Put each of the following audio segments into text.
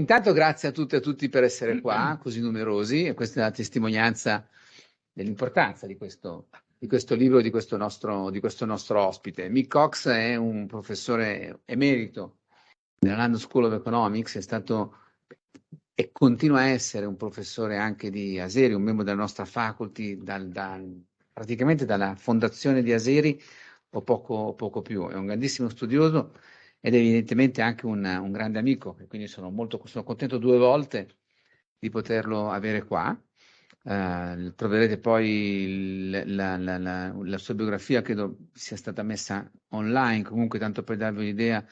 Intanto grazie a tutte e a tutti per essere qua, così numerosi, e questa è la testimonianza dell'importanza di questo libro, di questo nostro ospite. Mick Cox è un professore emerito nella London School of Economics, è stato e continua a essere un professore anche di Aseri, un membro della nostra faculty praticamente dalla fondazione di Aseri o poco più. È un grandissimo studioso ed evidentemente anche un grande amico, e quindi sono contento 2 volte di poterlo avere qua. Troverete poi la sua biografia, credo sia stata messa online, comunque tanto per darvi un'idea.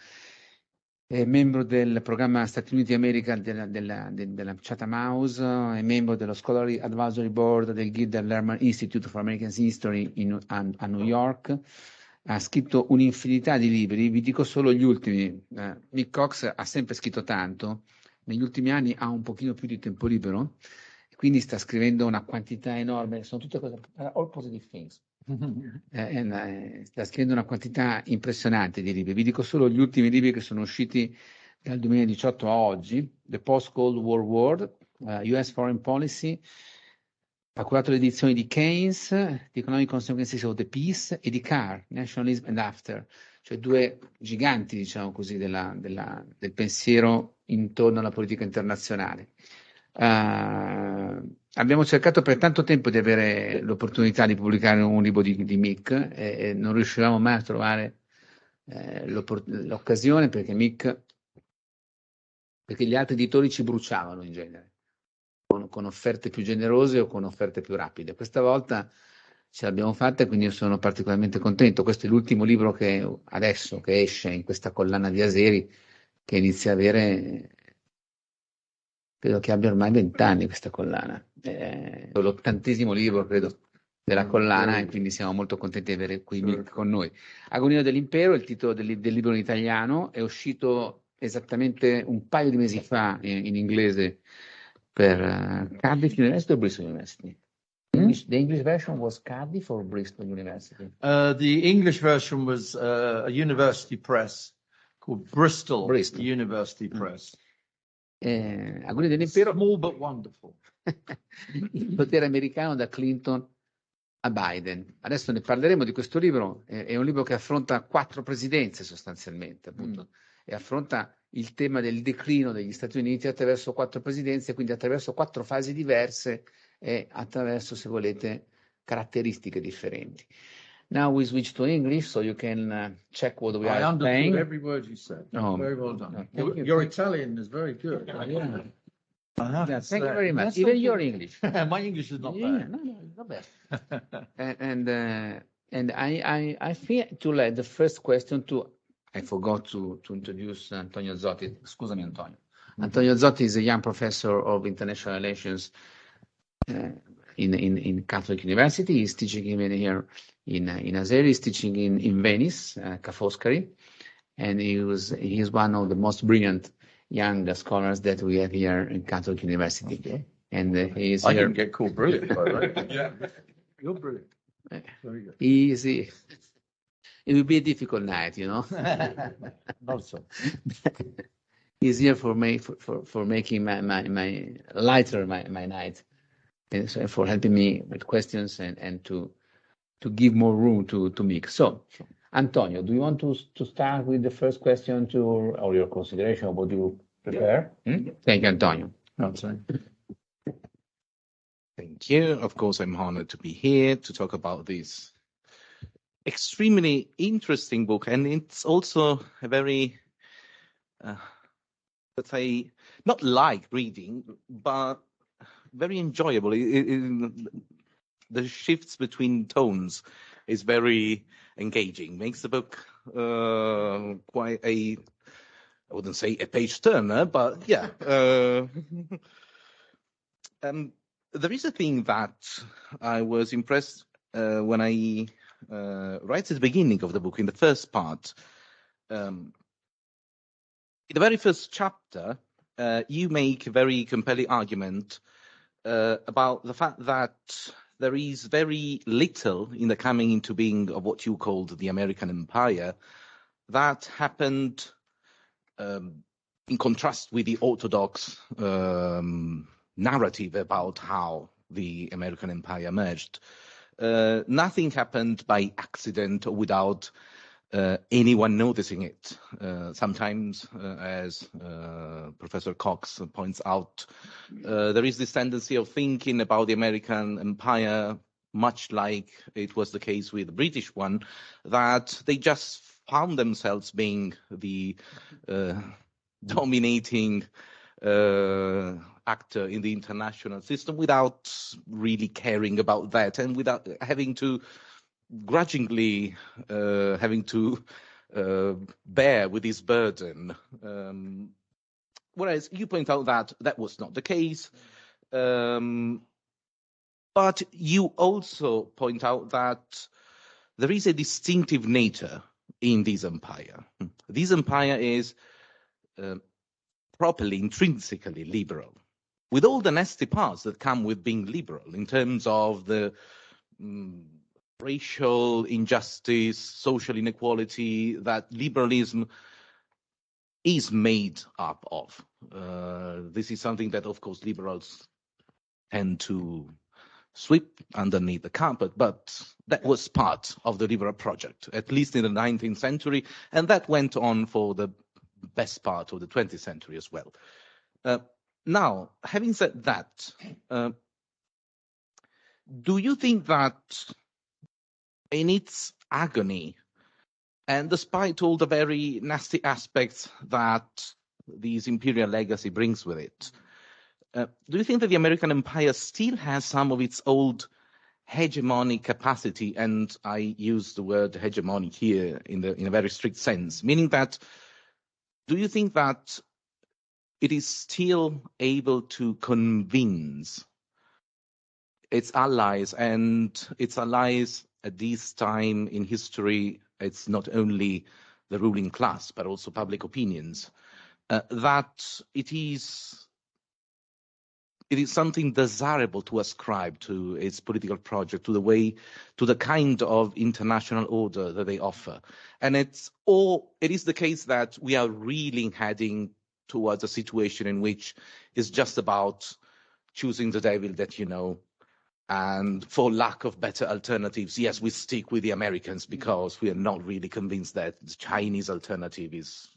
È membro del programma Stati Uniti America della Chatham House, è membro dello Scholarly Advisory Board del Gilder Lehrman Institute for American History a New York. Ha scritto un'infinità di libri, vi dico solo gli ultimi. Mick Cox ha sempre scritto tanto, negli ultimi anni ha un pochino più di tempo libero, quindi sta scrivendo una quantità enorme, sono tutte cose, all positive things. Sta scrivendo una quantità impressionante di libri. Vi dico solo gli ultimi libri che sono usciti dal 2018 a oggi: The Post-Cold War World, US Foreign Policy, ha curato le edizioni di Keynes, The Economic Consequences of the Peace, e di Carr, Nationalism and After, cioè 2 giganti, diciamo così, del pensiero intorno alla politica internazionale. Abbiamo cercato per tanto tempo di avere l'opportunità di pubblicare un libro di Mick e non riuscivamo mai a trovare l'occasione perché gli altri editori ci bruciavano in genere con offerte più generose o con offerte più rapide. Questa volta ce l'abbiamo fatta e quindi io sono particolarmente contento. Questo è l'ultimo libro che esce in questa collana di Aseri, che inizia a avere, credo che abbia ormai 20 anni questa collana. È l'80° libro, credo, della collana, e quindi siamo molto contenti di avere qui Mick con noi. Agonie dell'Impero, il titolo del libro in italiano, è uscito esattamente un paio di mesi fa in inglese per Cardiff University o Bristol University? The English version was Cardiff or Bristol University? The English version was a university press called Bristol. University Press. Agonie dell'Impero. Small but wonderful. Il potere americano da Clinton a Biden. Adesso ne parleremo di questo libro. È un libro che affronta 4 presidenze sostanzialmente, appunto, e affronta il tema del declino degli Stati Uniti attraverso 4 presidenze, quindi attraverso 4 fasi diverse e attraverso, se volete, caratteristiche differenti. Now we switch to English, so you can check what we are saying. I understood every word you said. Oh, very well done. Your Italian is very good. Yeah. Thank you very much. Even your English. My English is not bad. No, it's not bad. And I feel to let the first question to. I forgot to introduce Antonio Zotti. Scusami, Antonio. Antonio Zotti is a young professor of international relations in Catholic University. He's teaching even here in Aseri. He's teaching in Venice, Ca' Foscari, and he is one of the most brilliant young scholars that we have here in Catholic University. Okay. And he is I here. didn't get called brilliant, by the way. Yeah, you're brilliant. Very good. Easy. It will be a difficult night, you know. Not so. He's here for making my lighter my night, and so for helping me with questions and to give more room to Mick. So, Antonio, do you want to start with the first question or your consideration of what you prepare? Yeah. Thank you, Antonio. Thank you. Of course, I'm honored to be here to talk about this extremely interesting book, and it's also a very, let's say, not like reading, but very enjoyable. The shifts between tones is very engaging, makes the book quite I wouldn't say a page turner, but yeah. There is a thing that I was impressed when I right at the beginning of the book, in the first part. In the very first chapter, you make a very compelling argument about the fact that there is very little in the coming into being of what you called the American Empire that happened in contrast with the orthodox narrative about how the American empire emerged. Nothing happened by accident or without anyone noticing it. Sometimes, as Professor Cox points out, there is this tendency of thinking about the American empire much like it was the case with the British one, that they just found themselves being the dominating actor in the international system without really caring about that, and without having to grudgingly bear with this burden. Whereas you point out that that was not the case. But you also point out that there is a distinctive nature in this empire. This empire is properly, intrinsically liberal, with all the nasty parts that come with being liberal in terms of the racial injustice, social inequality that liberalism is made up of. This is something that, of course, liberals tend to sweep underneath the carpet, but that was part of the liberal project, at least in the 19th century, and that went on for the best part of the 20th century as well. Now, having said that, do you think that in its agony, and despite all the very nasty aspects that this imperial legacy brings with it, do you think that the American empire still has some of its old hegemonic capacity? And I use the word hegemonic here in a very strict sense, meaning that, do you think that it is still able to convince its allies, and its allies at this time in history, it's not only the ruling class, but also public opinions, that it is something desirable to ascribe to its political project, to the kind of international order that they offer? And it is the case that we are really heading towards a situation in which it's just about choosing the devil that you know, and for lack of better alternatives, yes, we stick with the Americans because we are not really convinced that the Chinese alternative is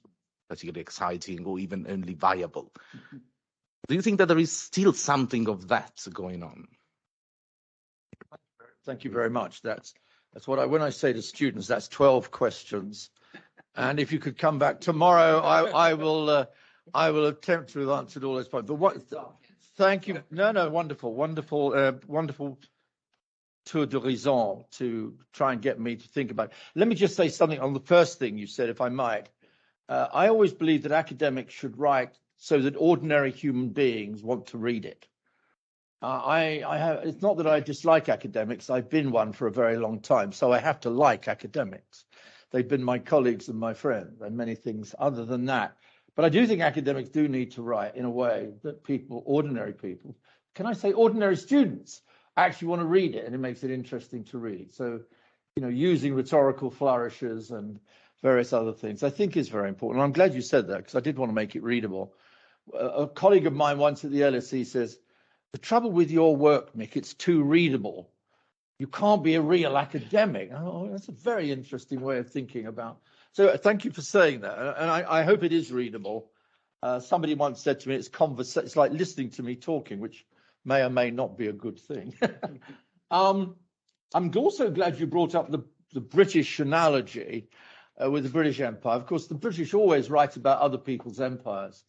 particularly exciting or even only viable. Do you think that there is still something of that going on? Thank you very much. That's what when I say to students, that's 12 questions. And if you could come back tomorrow, I will attempt to answer all those points. But thank you. No, wonderful tour d'horizon to try and get me to think about it. Let me just say something on the first thing you said, if I might. I always believe that academics should write so that ordinary human beings want to read it. It's not that I dislike academics. I've been one for a very long time, so I have to like academics. They've been my colleagues and my friends and many things other than that. But I do think academics do need to write in a way that ordinary people, can I say ordinary students, actually want to read it, and it makes it interesting to read. So, using rhetorical flourishes and various other things, I think is very important. And I'm glad you said that, because I did want to make it readable. A colleague of mine once at the LSE says, the trouble with your work, Mick, it's too readable. You can't be a real academic. Oh, that's a very interesting way of thinking about. So thank you for saying that. And I hope it is readable. Somebody once said to me, it's like listening to me talking, which may or may not be a good thing. I'm also glad you brought up the British analogy with the British Empire. Of course, the British always write about other people's empires,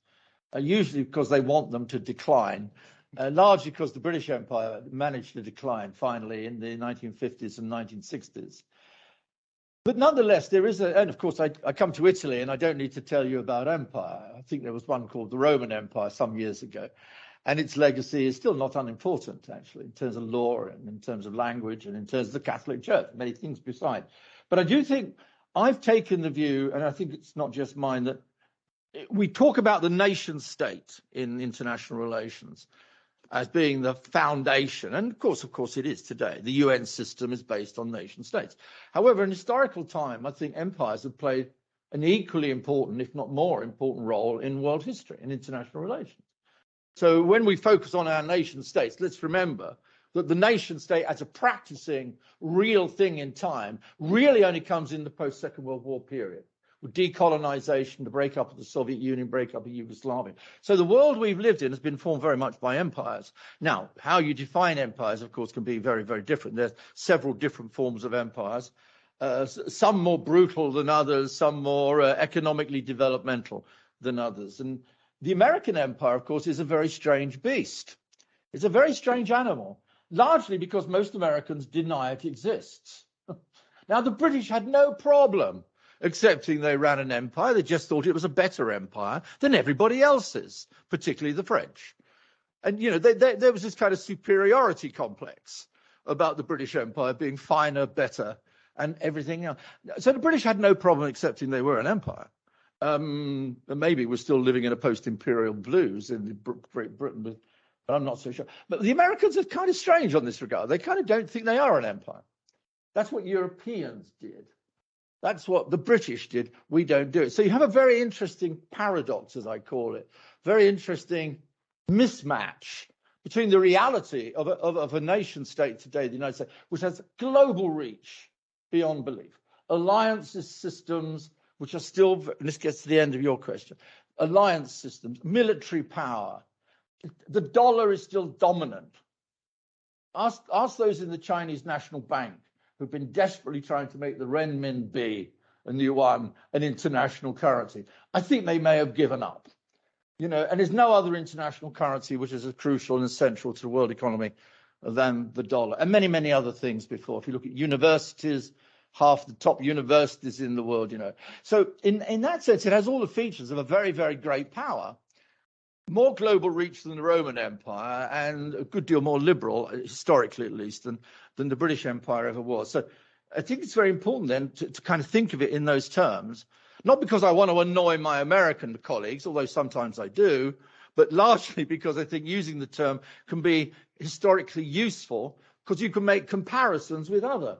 usually because they want them to decline, largely because the British Empire managed to decline finally in the 1950s and 1960s. But nonetheless, there is and of course, I come to Italy, and I don't need to tell you about empire. I think there was one called the Roman Empire some years ago, and its legacy is still not unimportant, actually, in terms of law and in terms of language and in terms of the Catholic Church, many things besides. But I do think I've taken the view, and I think it's not just mine, that we talk about the nation state in international relations as being the foundation. And of course it is today. The UN system is based on nation states. However, in historical time, I think empires have played an equally important, if not more important, role in world history and international relations. So when we focus on our nation states, let's remember that the nation state as a practicing real thing in time really only comes in the post-Second World War period, with decolonization, the breakup of the Soviet Union, breakup of Yugoslavia. So the world we've lived in has been formed very much by empires. Now, how you define empires, of course, can be very, very different. There's several different forms of empires, some more brutal than others, some more economically developmental than others. And the American empire, of course, is a very strange beast. It's a very strange animal, largely because most Americans deny it exists. Now, the British had no problem accepting they ran an empire. They just thought it was a better empire than everybody else's, particularly the French. And, you know, there was this kind of superiority complex about the British Empire being finer, better, and everything else. So the British had no problem accepting they were an empire. And maybe we're still living in a post-imperial blues in Great Britain, but I'm not so sure. But the Americans are kind of strange on this regard. They kind of don't think they are an empire. That's what Europeans did. That's what the British did. We don't do it. So you have a very interesting paradox, as I call it, very interesting mismatch between the reality of a nation state today, the United States, which has global reach beyond belief, alliances, systems, which are still, and this gets to the end of your question, alliance systems, military power. The dollar is still dominant. Ask those in the Chinese National Bank who've been desperately trying to make the renminbi and the yuan an international currency. I think they may have given up. You know, and there's no other international currency which is as crucial and essential to the world economy than the dollar, and many, many other things before. If you look at universities, half the top universities in the world, you know. So in that sense, it has all the features of a very, very great power, more global reach than the Roman Empire, and a good deal more liberal, historically at least, than the British Empire ever was. So I think it's very important then to kind of think of it in those terms, not because I want to annoy my American colleagues, although sometimes I do, but largely because I think using the term can be historically useful, because you can make comparisons with other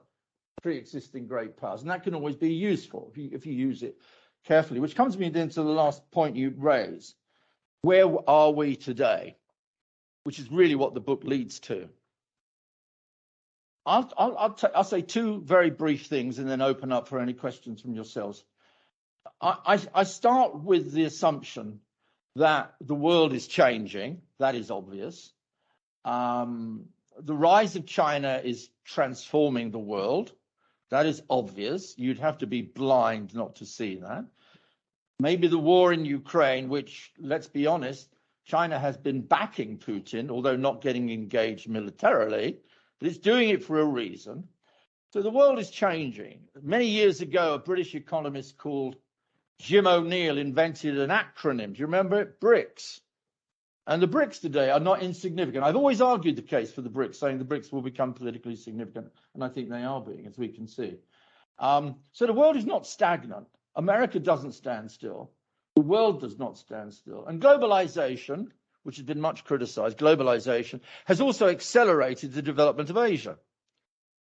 pre-existing great powers, and that can always be useful if you use it carefully, which comes me then to the last point you raised. Where are we today? Which is really what the book leads to. I'll say two very brief things and then open up for any questions from yourselves. I start with the assumption that the world is changing. That is obvious. The rise of China is transforming the world. That is obvious. You'd have to be blind not to see that. Maybe the war in Ukraine, which, let's be honest, China has been backing Putin, although not getting engaged militarily, but it's doing it for a reason. So the world is changing. Many years ago, a British economist called Jim O'Neill invented an acronym. Do you remember it? BRICS. And the BRICS today are not insignificant. I've always argued the case for the BRICS, saying the BRICS will become politically significant, and I think they are being, as we can see. So the world is not stagnant. America doesn't stand still. The world does not stand still. And globalization, which has been much criticized, globalization has also accelerated the development of Asia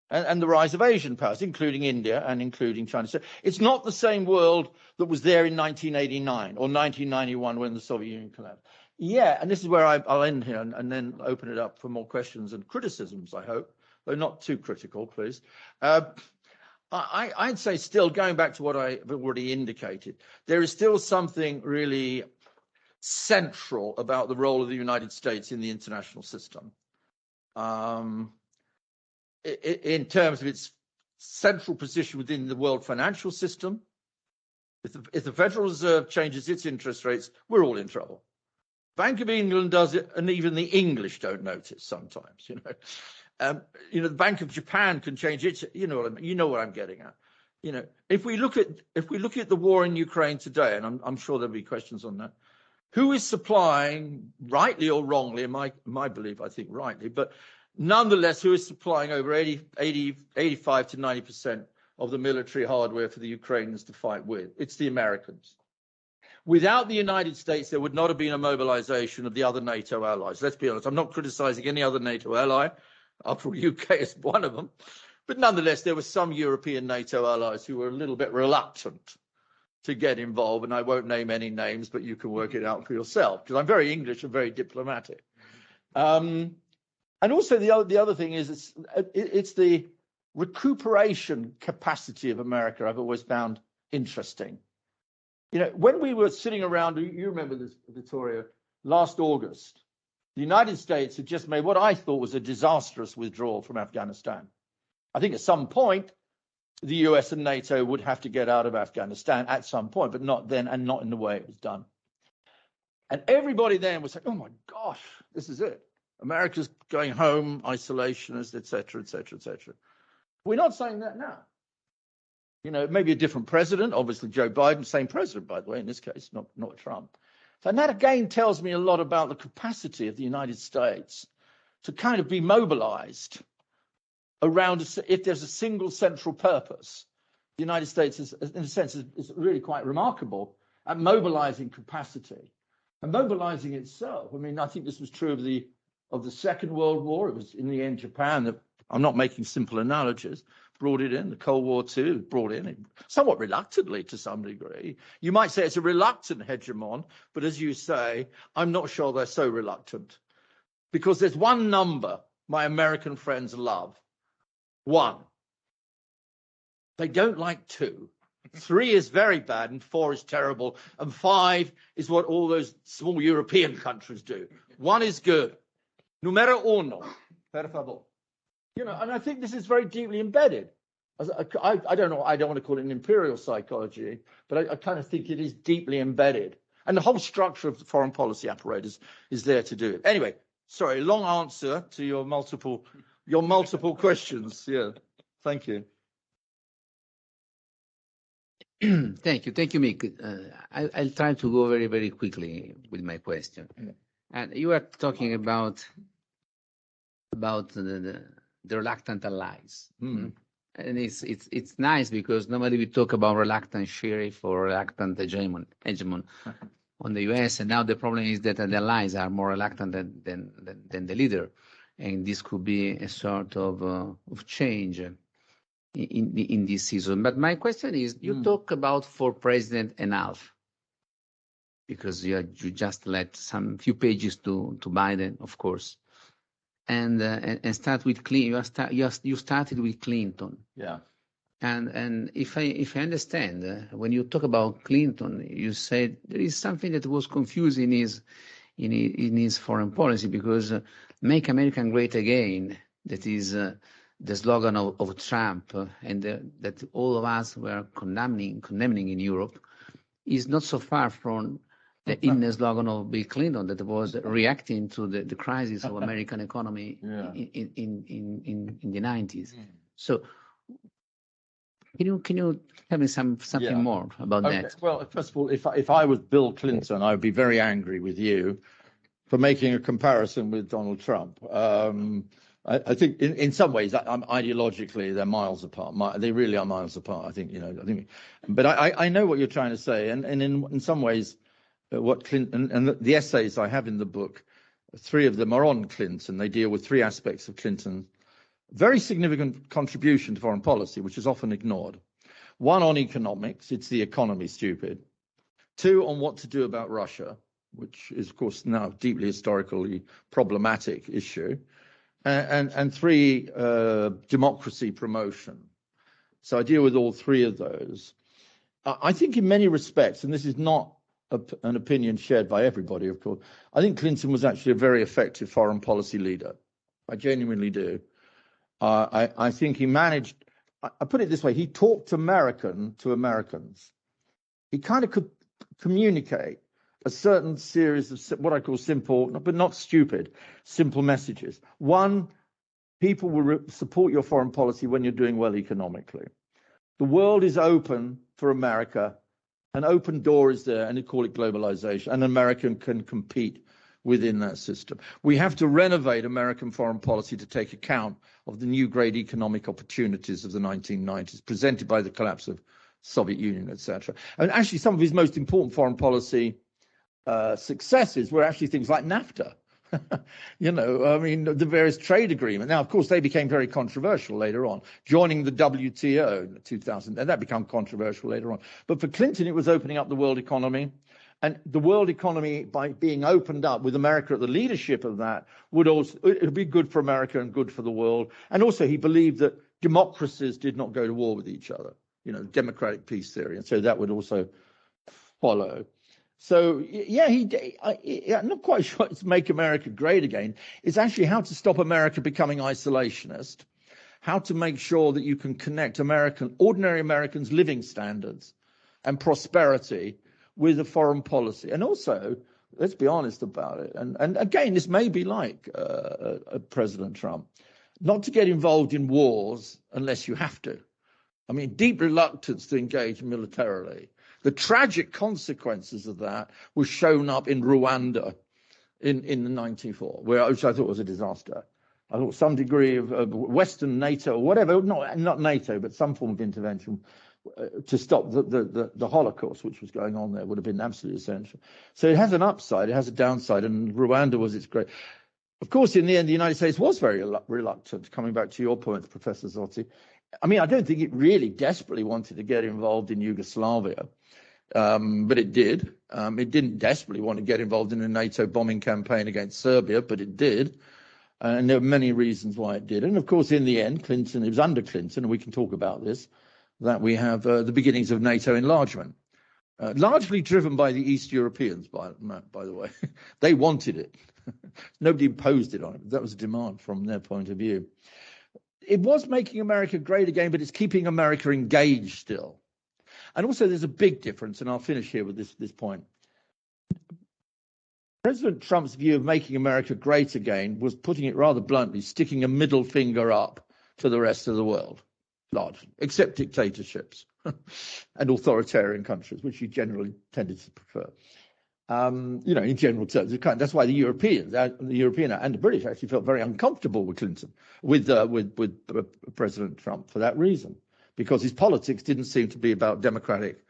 and the rise of Asian powers, including India and including China. So it's not the same world that was there in 1989 or 1991 when the Soviet Union collapsed. Yeah, and this is where I'll end here and then open it up for more questions and criticisms, I hope, though not too critical, please. I'd say still, going back to what I've already indicated, there is still something really central about the role of the United States in the international system. In terms of its central position within the world financial system, if the Federal Reserve changes its interest rates, we're all in trouble. Bank of England does it, and even the English don't notice sometimes, you know. The Bank of Japan can change its. You know what I mean. You know what I'm getting at. You know, if we look at the war in Ukraine today, and I'm sure there'll be questions on that, who is supplying, rightly or wrongly, in my belief, I think rightly, but nonetheless, who is supplying over 85 to 90% of the military hardware for the Ukrainians to fight with? It's the Americans. Without the United States, there would not have been a mobilization of the other NATO allies. Let's be honest. I'm not criticizing any other NATO ally. After all, UK is one of them. But nonetheless, there were some European NATO allies who were a little bit reluctant to get involved, and I won't name any names, but you can work it out for yourself, because I'm very English and very diplomatic. And also the other thing is it's the recuperation capacity of America I've always found interesting. You know, when we were sitting around, you remember this, Victoria, last August, the United States had just made what I thought was a disastrous withdrawal from Afghanistan. I think at some point, the US and NATO would have to get out of Afghanistan at some point, but not then and not in the way it was done. And everybody then was like, oh my gosh, this is it. America's going home, isolationist, et cetera, et cetera, et cetera. We're not saying that now. You know, maybe a different president, obviously Joe Biden, same president, by the way, in this case, not Trump. And that again tells me a lot about the capacity of the United States to kind of be mobilized around, if there's a single central purpose. The United States, is, in a sense, is really quite remarkable at mobilizing capacity and mobilizing itself. I mean, I think this was true of the Second World War. It was in the end Japan that, I'm not making simple analogies, brought it in. The Cold War too brought in, somewhat reluctantly to some degree. You might say it's a reluctant hegemon, but as you say, I'm not sure they're so reluctant. Because there's one number my American friends love. 1. They don't like 2. 3 is very bad and 4 is terrible. And 5 is what all those small European countries do. 1 is good. Numero 1, per favor. You know, and I think this is very deeply embedded. I don't know, I don't want to call it an imperial psychology, but I kind of think it is deeply embedded. And the whole structure of the foreign policy apparatus is there to do it. Anyway, sorry, long answer to your multiple questions. Yeah, thank you. Thank you, Mick. I'll try to go very, very quickly with my question. Yeah. And you are talking about the reluctant allies. And it's nice because normally we talk about reluctant sheriff or reluctant hegemon on the US, and now the problem is that the allies are more reluctant than the leader, and this could be a sort of change in this season. But my question is, you talk about 4 presidents and half, because you just let some few pages to Biden, of course. And start with Clinton. You started with Clinton. Yeah. And if I understand, when you talk about Clinton, you said there is something that was confusing in his foreign policy, because "Make America Great Again," that is the slogan of Trump, and that all of us were condemning in Europe, is not so far from the inner slogan of Bill Clinton, that was reacting to the crisis of American economy in the 90s. So can you tell me something more about that? Well, first of all, if I was Bill Clinton, I would be very angry with you for making a comparison with Donald Trump. I think in some ways, ideologically, they're miles apart. They really are miles apart. I think, but I know what you're trying to say, and in some ways, what Clinton and the essays I have in the book, 3 of them are on Clinton. They deal with 3 aspects of Clinton's very significant contribution to foreign policy, which is often ignored. 1 on economics, it's the economy, stupid. 2 on what to do about Russia, which is of course now deeply historically problematic issue. And 3, democracy promotion. So I deal with all 3 of those. I think in many respects, and this is not an opinion shared by everybody, of course, I think Clinton was actually a very effective foreign policy leader. I genuinely do. I think he managed, I put it this way, he talked American to Americans. He kind of could communicate a certain series of what I call simple, but not stupid, simple messages. 1, people will support your foreign policy when you're doing well economically. The world is open for America. An open door is there, and they call it globalization. And America can compete within that system. We have to renovate American foreign policy to take account of the new great economic opportunities of the 1990s, presented by the collapse of Soviet Union, etc. And actually, some of his most important foreign policy successes were actually things like NAFTA, You know, I mean, the various trade agreements. Now, of course, they became very controversial later on, joining the WTO in 2000, and that became controversial later on. But for Clinton, it was opening up the world economy. And the world economy, by being opened up with America at the leadership of that, it would be good for America and good for the world. And also, he believed that democracies did not go to war with each other, you know, democratic peace theory. And so that would also follow. So, yeah, I'm not quite sure it's make America great again. It's actually how to stop America becoming isolationist, how to make sure that you can connect ordinary Americans' living standards and prosperity with a foreign policy. And also, let's be honest about it. And again, this may be like President Trump, not to get involved in wars unless you have to. I mean, deep reluctance to engage militarily. The tragic consequences of that were shown up in Rwanda in the 1994, which I thought was a disaster. I thought some degree of Western NATO or whatever, not NATO, but some form of intervention to stop the Holocaust, which was going on there, would have been absolutely essential. So it has an upside, it has a downside, and Rwanda was its great. Of course, in the end, the United States was very reluctant, coming back to your point, Professor Zotti. I mean, I don't think it really desperately wanted to get involved in Yugoslavia. But it did. It didn't desperately want to get involved in a NATO bombing campaign against Serbia, but it did. And there are many reasons why it did. And of course, in the end, it was under Clinton, and we can talk about this, that we have the beginnings of NATO enlargement, largely driven by the East Europeans, by the way. They wanted it. Nobody imposed it on them. That was a demand from their point of view. It was making America great again, but it's keeping America engaged still. And also, there's a big difference, and I'll finish here with this point. President Trump's view of making America great again was, putting it rather bluntly, sticking a middle finger up to the rest of the world, largely, except dictatorships and authoritarian countries, which he generally tended to prefer. You know, in general terms, that's why the European and the British actually felt very uncomfortable with Clinton, with President Trump for that reason. Because his politics didn't seem to be about democratic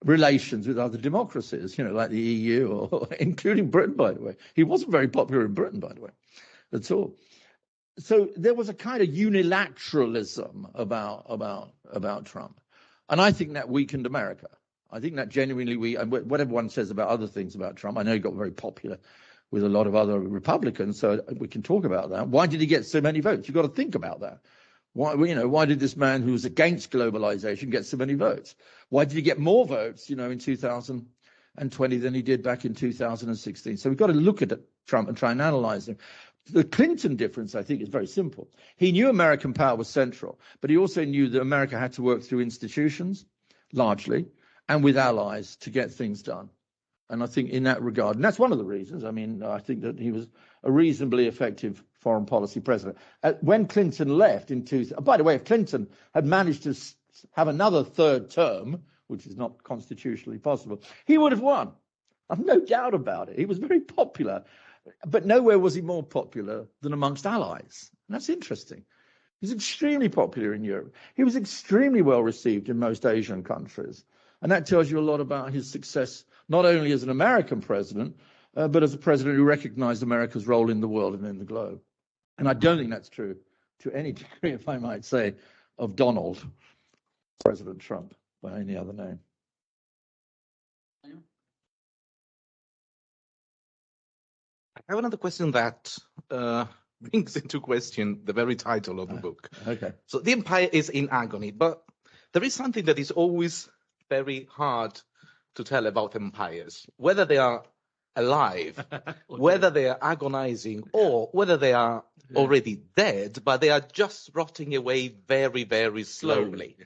relations with other democracies, you know, like the EU, or including Britain, by the way. He wasn't very popular in Britain, by the way, at all. So there was a kind of unilateralism about Trump. And I think that weakened America. I think that genuinely whatever one says about other things about Trump, I know he got very popular with a lot of other Republicans, so we can talk about that. Why did he get so many votes? You've got to think about that. Why did this man who was against globalization get so many votes? Why did he get more votes, you know, in 2020 than he did back in 2016? So we've got to look at Trump and try and analyze him. The Clinton difference, I think, is very simple. He knew American power was central, but he also knew that America had to work through institutions, largely, and with allies to get things done. And I think in that regard, and that's one of the reasons, I mean, I think that he was a reasonably effective foreign policy president. When Clinton left in by the way, if Clinton had managed to have another third term, which is not constitutionally possible, he would have won. I've no doubt about it. He was very popular, but nowhere was he more popular than amongst allies. And that's interesting. He's extremely popular in Europe. He was extremely well received in most Asian countries. And that tells you a lot about his success, not only as an American president, but as a president who recognized America's role in the world and in the globe. And I don't think that's true to any degree, if I might say, of Donald, President Trump, by any other name. I have another question that brings into question the very title of the book. Okay. So the empire is in agony, but there is something that is always very hard to tell about empires, whether they are alive, whether they are agonizing, or whether they are already dead, but they are just rotting away very, very slowly.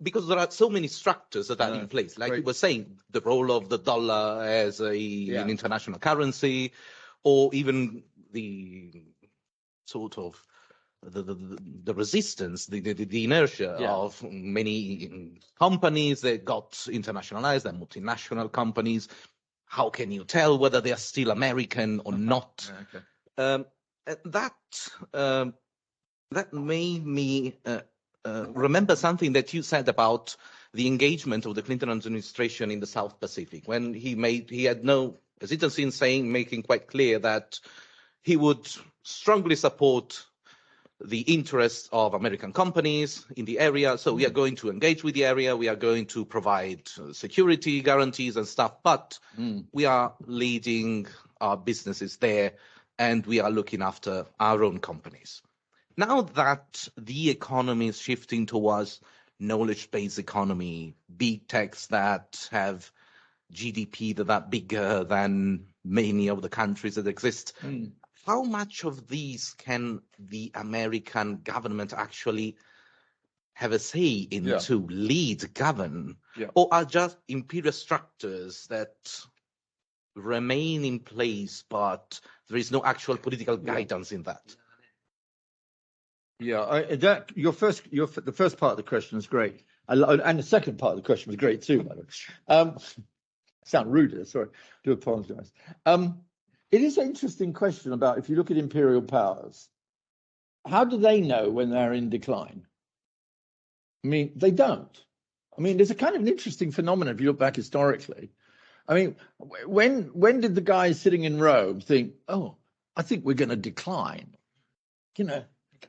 Because there are so many structures that are in place, like you were saying, the role of the dollar as an international currency, or even the sort of the resistance, the inertia of many companies that got internationalized, and multinational companies. How can you tell whether they are still American or not? That made me remember something that you said about the engagement of the Clinton administration in the South Pacific, when he had no hesitancy in saying, making quite clear that he would strongly support the interests of American companies in the area. So we are going to engage with the area. We are going to provide security guarantees and stuff, but we are leading our businesses there and we are looking after our own companies. Now that the economy is shifting towards knowledge-based economy, big techs that have GDP that are bigger than many of the countries that exist, how much of these can the American government actually have a say into, lead, govern, or are just imperial structures that remain in place, but there is no actual political guidance in that? The first part of the question is great, and the second part of the question was great too, by the way. Sound rude, sorry, do apologise. It is an interesting question about, if you look at imperial powers, how do they know when they're in decline? I mean, they don't. I mean, there's a kind of an interesting phenomenon if you look back historically. I mean, when did the guys sitting in Rome think, oh, I think we're going to decline? You know,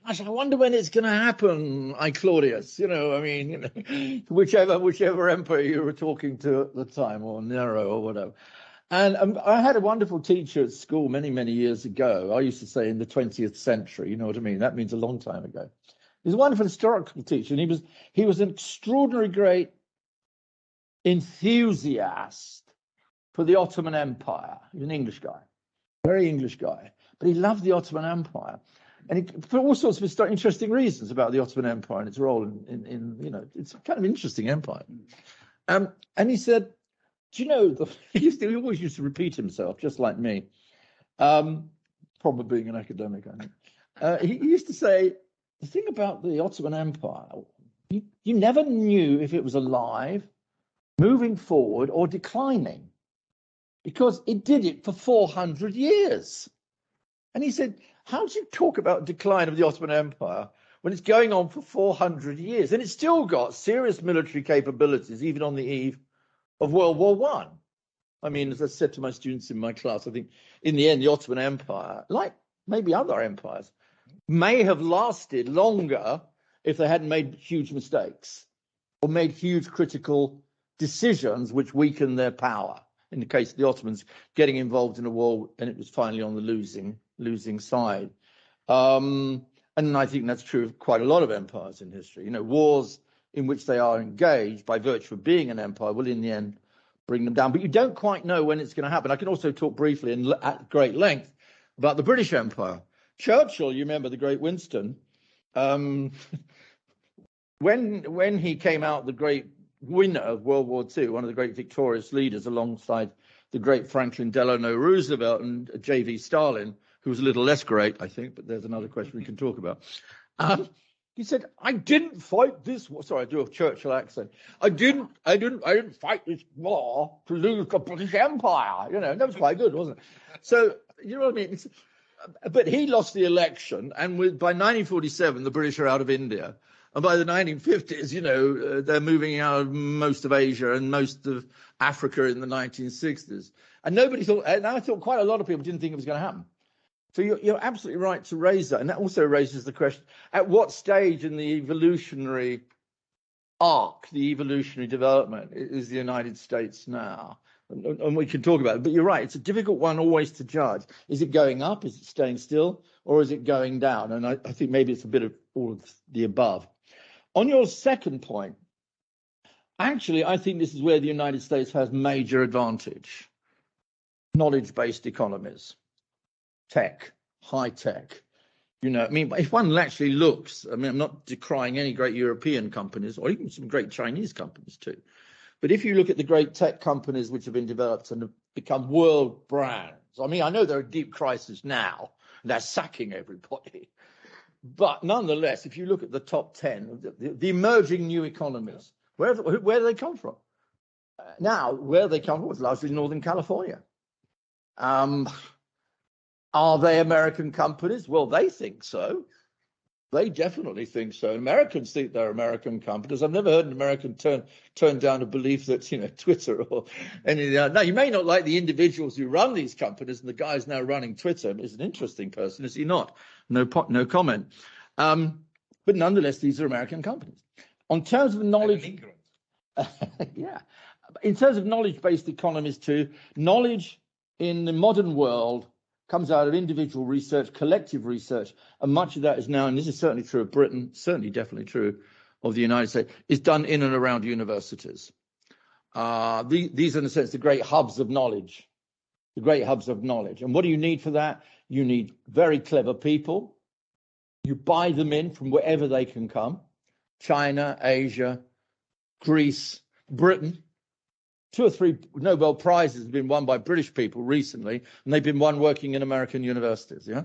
gosh, I wonder when it's going to happen, Claudius. You know, I mean, you know, whichever emperor you were talking to at the time, or Nero or whatever. And I had a wonderful teacher at school many, many years ago. I used to say in the 20th century, you know what I mean? That means a long time ago. He was a wonderful historical teacher, and he was an extraordinary great enthusiast for the Ottoman Empire. He was an English guy, very English guy, but he loved the Ottoman Empire. And for all sorts of interesting reasons about the Ottoman Empire and its role in you know, it's a kind of interesting empire. And he said, do you know, he always used to repeat himself, just like me, probably being an academic, I think. He used to say, the thing about the Ottoman Empire, you never knew if it was alive, moving forward, or declining, because it did it for 400 years. And he said, how do you talk about decline of the Ottoman Empire when it's going on for 400 years? And it's still got serious military capabilities, even on the eve of World War I. I mean, as I said to my students in my class, I think in the end, the Ottoman Empire, like maybe other empires, may have lasted longer if they hadn't made huge mistakes or made huge critical decisions which weakened their power. In the case of the Ottomans, getting involved in a war, and it was finally on the losing side. And I think that's true of quite a lot of empires in history. You know, wars in which they are engaged by virtue of being an empire will in the end bring them down. But you don't quite know when it's going to happen. I can also talk briefly and at great length about the British Empire. Churchill, you remember the great Winston, when he came out the great winner of World War II, one of the great victorious leaders alongside the great Franklin Delano Roosevelt and J.V. Stalin, who was a little less great, I think, but there's another question we can talk about. He said, I didn't fight this war. Sorry, I do a Churchill accent. I didn't fight this war to lose the British Empire. You know, that was quite good, wasn't it? So, you know what I mean? But he lost the election, and by 1947, the British are out of India. And by the 1950s, you know, they're moving out of most of Asia and most of Africa in the 1960s. And nobody thought, and I thought quite a lot of people didn't think it was going to happen. So you're absolutely right to raise that. And that also raises the question, at what stage in the evolutionary arc, the evolutionary development, is the United States now? And we can talk about it. But you're right, it's a difficult one always to judge. Is it going up? Is it staying still? Or is it going down? And I think maybe it's a bit of all of the above. On your second point, actually, I think this is where the United States has major advantage. Knowledge-based economies, tech, high tech. You know, I mean, if one actually looks, I mean, I'm not decrying any great European companies or even some great Chinese companies too. But if you look at the great tech companies which have been developed and have become world brands, I mean, I know they're in deep crisis now, and they're sacking everybody. But nonetheless, if you look at the top 10, the emerging new economies, where do they come from? Now, where they come from is largely Northern California. Are they American companies? Well, they think so. They definitely think so. Americans think they're American companies. I've never heard an American turn down a belief that, you know, Twitter or anything. Now, you may not like the individuals who run these companies, and the guy who's now running Twitter is an interesting person, is he not? No comment. But nonetheless, these are American companies. On terms of knowledge, yeah. In terms of knowledge-based economies too, knowledge in the modern world comes out of individual research, collective research, and much of that is now, and this is certainly true of Britain, certainly definitely true of the United States, is done in and around universities. These are, in a sense, the great hubs of knowledge. The great hubs of knowledge. And what do you need for that? You need very clever people. You buy them in from wherever they can come. China, Asia, Greece, Britain. 2 or 3 Nobel Prizes have been won by British people recently, and they've been won working in American universities, yeah?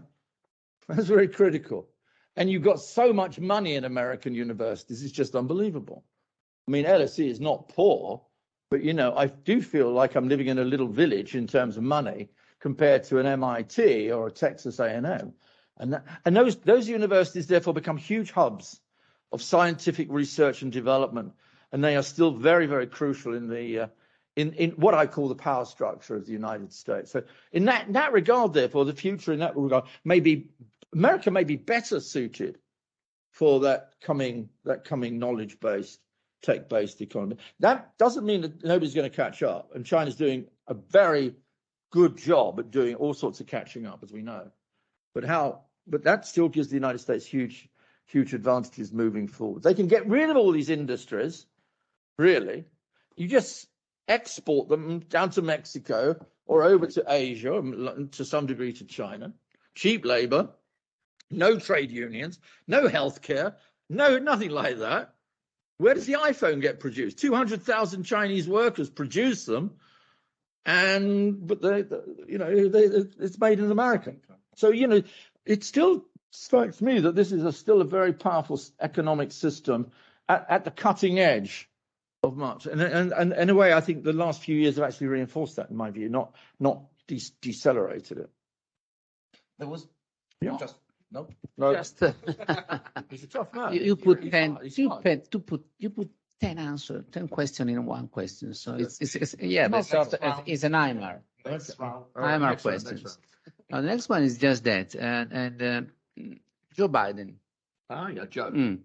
That's very critical. And you've got so much money in American universities, it's just unbelievable. I mean, LSE is not poor, but, you know, I do feel like I'm living in a little village in terms of money compared to an MIT or a Texas A&M. And those universities, therefore, become huge hubs of scientific research and development, and they are still very, very crucial in the in what I call the power structure of the United States. So in that regard, therefore, the future in that regard America may be better suited for that coming knowledge-based, tech-based economy. That doesn't mean that nobody's going to catch up, and China's doing a very good job at doing all sorts of catching up, as we know. But that still gives the United States huge advantages moving forward. They can get rid of all these industries, really. You just export them down to Mexico or over to Asia, and to some degree to China. Cheap labor, no trade unions, no healthcare, nothing like that. Where does the iPhone get produced? 200,000 Chinese workers produce them, but it's made in America. So, you know, it still strikes me that this is still a very powerful economic system at the cutting edge of much. And in a way, I think the last few years have actually reinforced that, in my view, not decelerated it. There was It's a tough man. You put 10 questions in one question. So it's an Eimer. Eimer questions. Now, the next one is just that, and Joe Biden. Joe.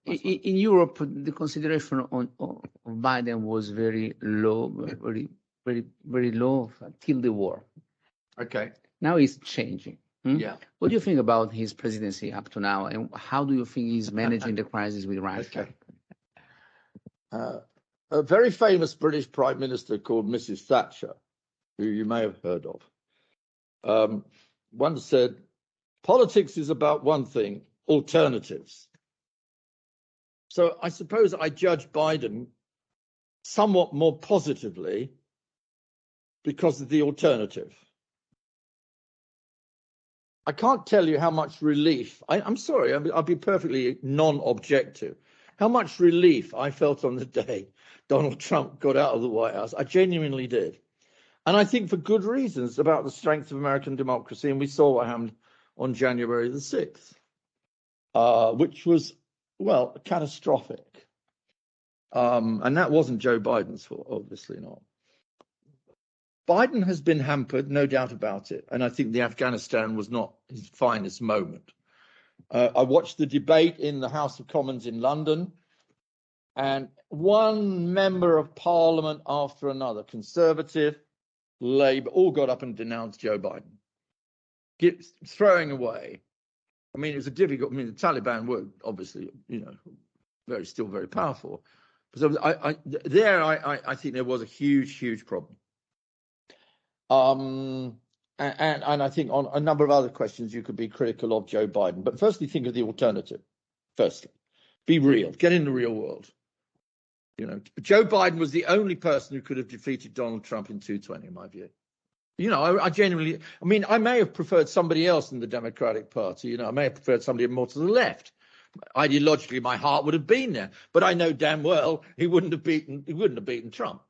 In Europe, the consideration on Biden was very low, very, very low till the war. Okay. Now it's changing. Yeah. What do you think about his presidency up to now, and how do you think he's managing the crisis with Russia? Okay. A very famous British Prime Minister called Mrs. Thatcher, who you may have heard of, once said, "Politics is about one thing: alternatives." So I suppose I judge Biden somewhat more positively because of the alternative. I can't tell you how much relief, I'm sorry, I'll be perfectly non-objective, how much relief I felt on the day Donald Trump got out of the White House. I genuinely did. And I think for good reasons about the strength of American democracy. And we saw what happened on January the 6th, which was, well, catastrophic. And that wasn't Joe Biden's fault, obviously not. Biden has been hampered, no doubt about it. And I think the Afghanistan was not his finest moment. I watched the debate in the House of Commons in London, and one member of parliament after another, Conservative, Labour, all got up and denounced Joe Biden. Throwing away. I mean, it was the Taliban were obviously, still very powerful. So I think there was a huge problem. And I think on a number of other questions you could be critical of Joe Biden. But firstly, think of the alternative. Firstly, be real. Get in the real world. Joe Biden was the only person who could have defeated Donald Trump in 2020, in my view. I may have preferred somebody else in the Democratic Party. I may have preferred somebody more to the left. Ideologically, my heart would have been there, but I know damn well he wouldn't have beaten Trump.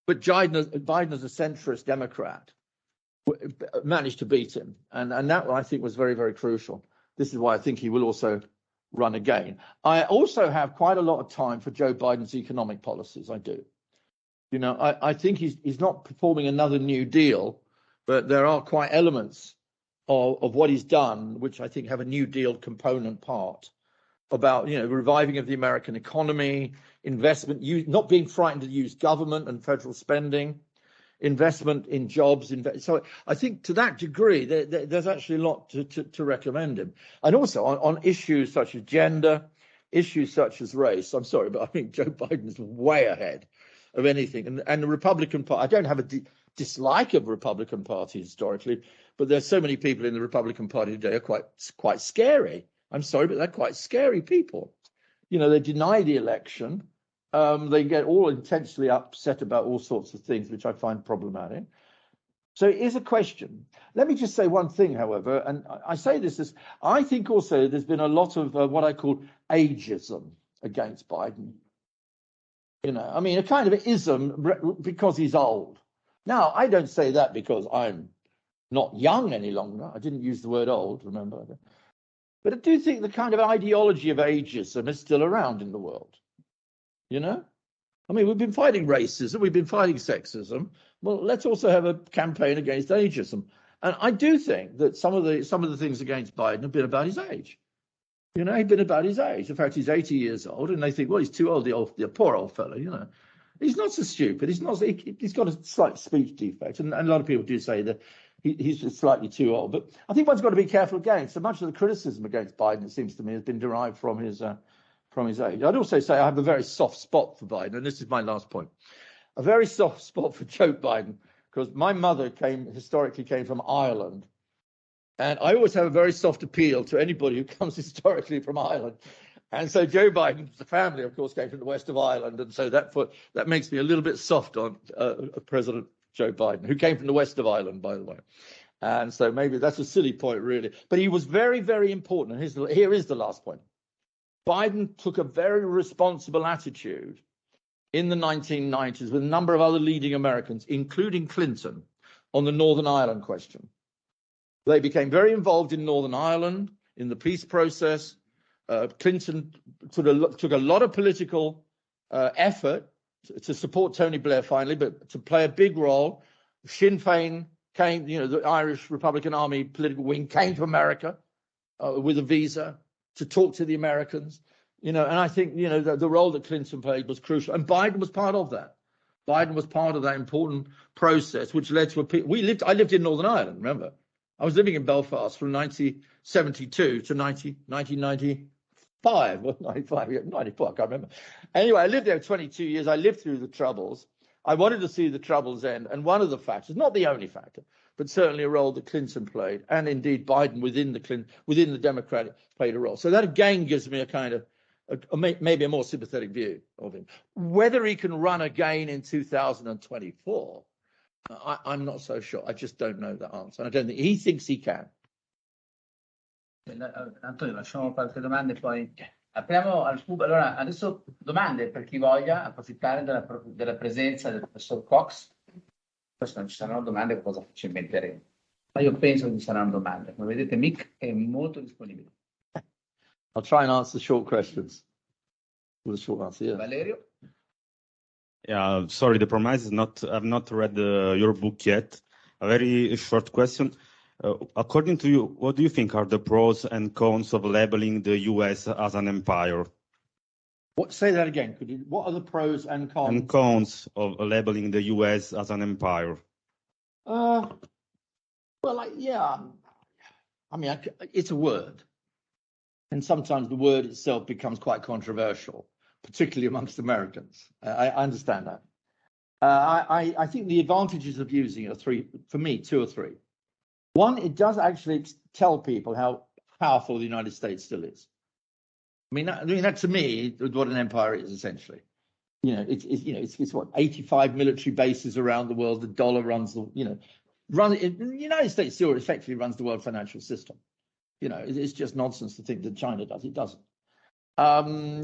But Biden, as a centrist Democrat, managed to beat him, and that I think was very, very crucial. this is why I think he will also run again. I also have quite a lot of time for Joe Biden's economic policies. I do. You know, I think he's not performing another New Deal, but there are quite elements of what he's done, which I think have a New Deal component part about, you know, reviving of the American economy, investment, not being frightened to use government and federal spending, investment in jobs. So I think to that degree, there's actually a lot to recommend him. And also on issues such as gender, issues such as race. I'm sorry, but I think Joe Biden is way ahead of anything. And the Republican Party, I don't have a dislike of the Republican Party historically, but there's so many people in the Republican Party today are quite scary. I'm sorry, but they're quite scary people. You know, they deny the election. They get all intentionally upset about all sorts of things, which I find problematic. So it is a question. Let me just say one thing, however, and I say this as I think also there's been a lot of what I call ageism against Biden. You know, I mean, a kind of ism because he's old. Now, I don't say that because I'm not young any longer. I didn't use the word old, remember. But I do think the kind of ideology of ageism is still around in the world. You know? I mean, we've been fighting racism, we've been fighting sexism. Well, let's also have a campaign against ageism. And I do think that some of the things against Biden have been about his age. You know, he's been about his age. In fact, he's 80 years old, and they think, well, he's too old, the poor old fellow, you know. He's not so stupid. He's got a slight speech defect, and a lot of people do say that he's just slightly too old. But I think one's got to be careful again. So much of the criticism against Biden, it seems to me, has been derived from his age. I'd also say I have a very soft spot for Biden, and this is my last point. A very soft spot for Joe Biden, because my mother historically came from Ireland. And I always have a very soft appeal to anybody who comes historically from Ireland. And so Joe Biden, the family, of course, came from the west of Ireland. And so that makes me a little bit soft on President Joe Biden, who came from the west of Ireland, by the way. And so maybe that's a silly point, really. But he was very, very important. And here is the last point. Biden took a very responsible attitude in the 1990s with a number of other leading Americans, including Clinton, on the Northern Ireland question. They became very involved in Northern Ireland, in the peace process. Clinton took a lot of political effort to support Tony Blair finally, but to play a big role. Sinn Féin came, you know, the Irish Republican Army political wing came to America with a visa to talk to the Americans, you know, and I think, you know, the role that Clinton played was crucial. And Biden was part of that. Biden was part of that important process, which led to I lived in Northern Ireland, remember? I was living in Belfast from 1972 to 1995, or 95, 94, I can't remember. Anyway, I lived there 22 years. I lived through the Troubles. I wanted to see the Troubles end. And one of the factors, not the only factor, but certainly a role that Clinton played, and indeed Biden within the Democratic played a role. So that again gives me a kind of, maybe a more sympathetic view of him. Whether he can run again in 2024, I'm not so sure. I just don't know the answer. I don't think he thinks he can. Antonio, lasciamo qualche domanda e poi apriamo al pubblico. Allora, adesso domande per chi voglia approfittare della presenza del professor Cox. Questo non ci saranno domande, cosa ci inventeremo. Ma io penso che ci saranno domande. Come vedete, Mick è molto disponibile. I'll try and answer short questions. With a short answer, yeah. Valerio? Yeah, sorry, the promise is I've not read your book yet. A very short question. According to you, what do you think are the pros and cons of labeling the US as an empire? Say that again. What are the pros and cons? And cons of labeling the US as an empire? Yeah. I mean, it's a word. And sometimes the word itself becomes quite controversial, particularly amongst Americans. I understand that. I think the advantages of using it are two or three. One, it does actually tell people how powerful the United States still is. I mean, that to me is what an empire is essentially. You know, it's what 85 military bases around the world. The dollar runs the United States still effectively runs the world financial system. You know, it's just nonsense to think that China does. It doesn't.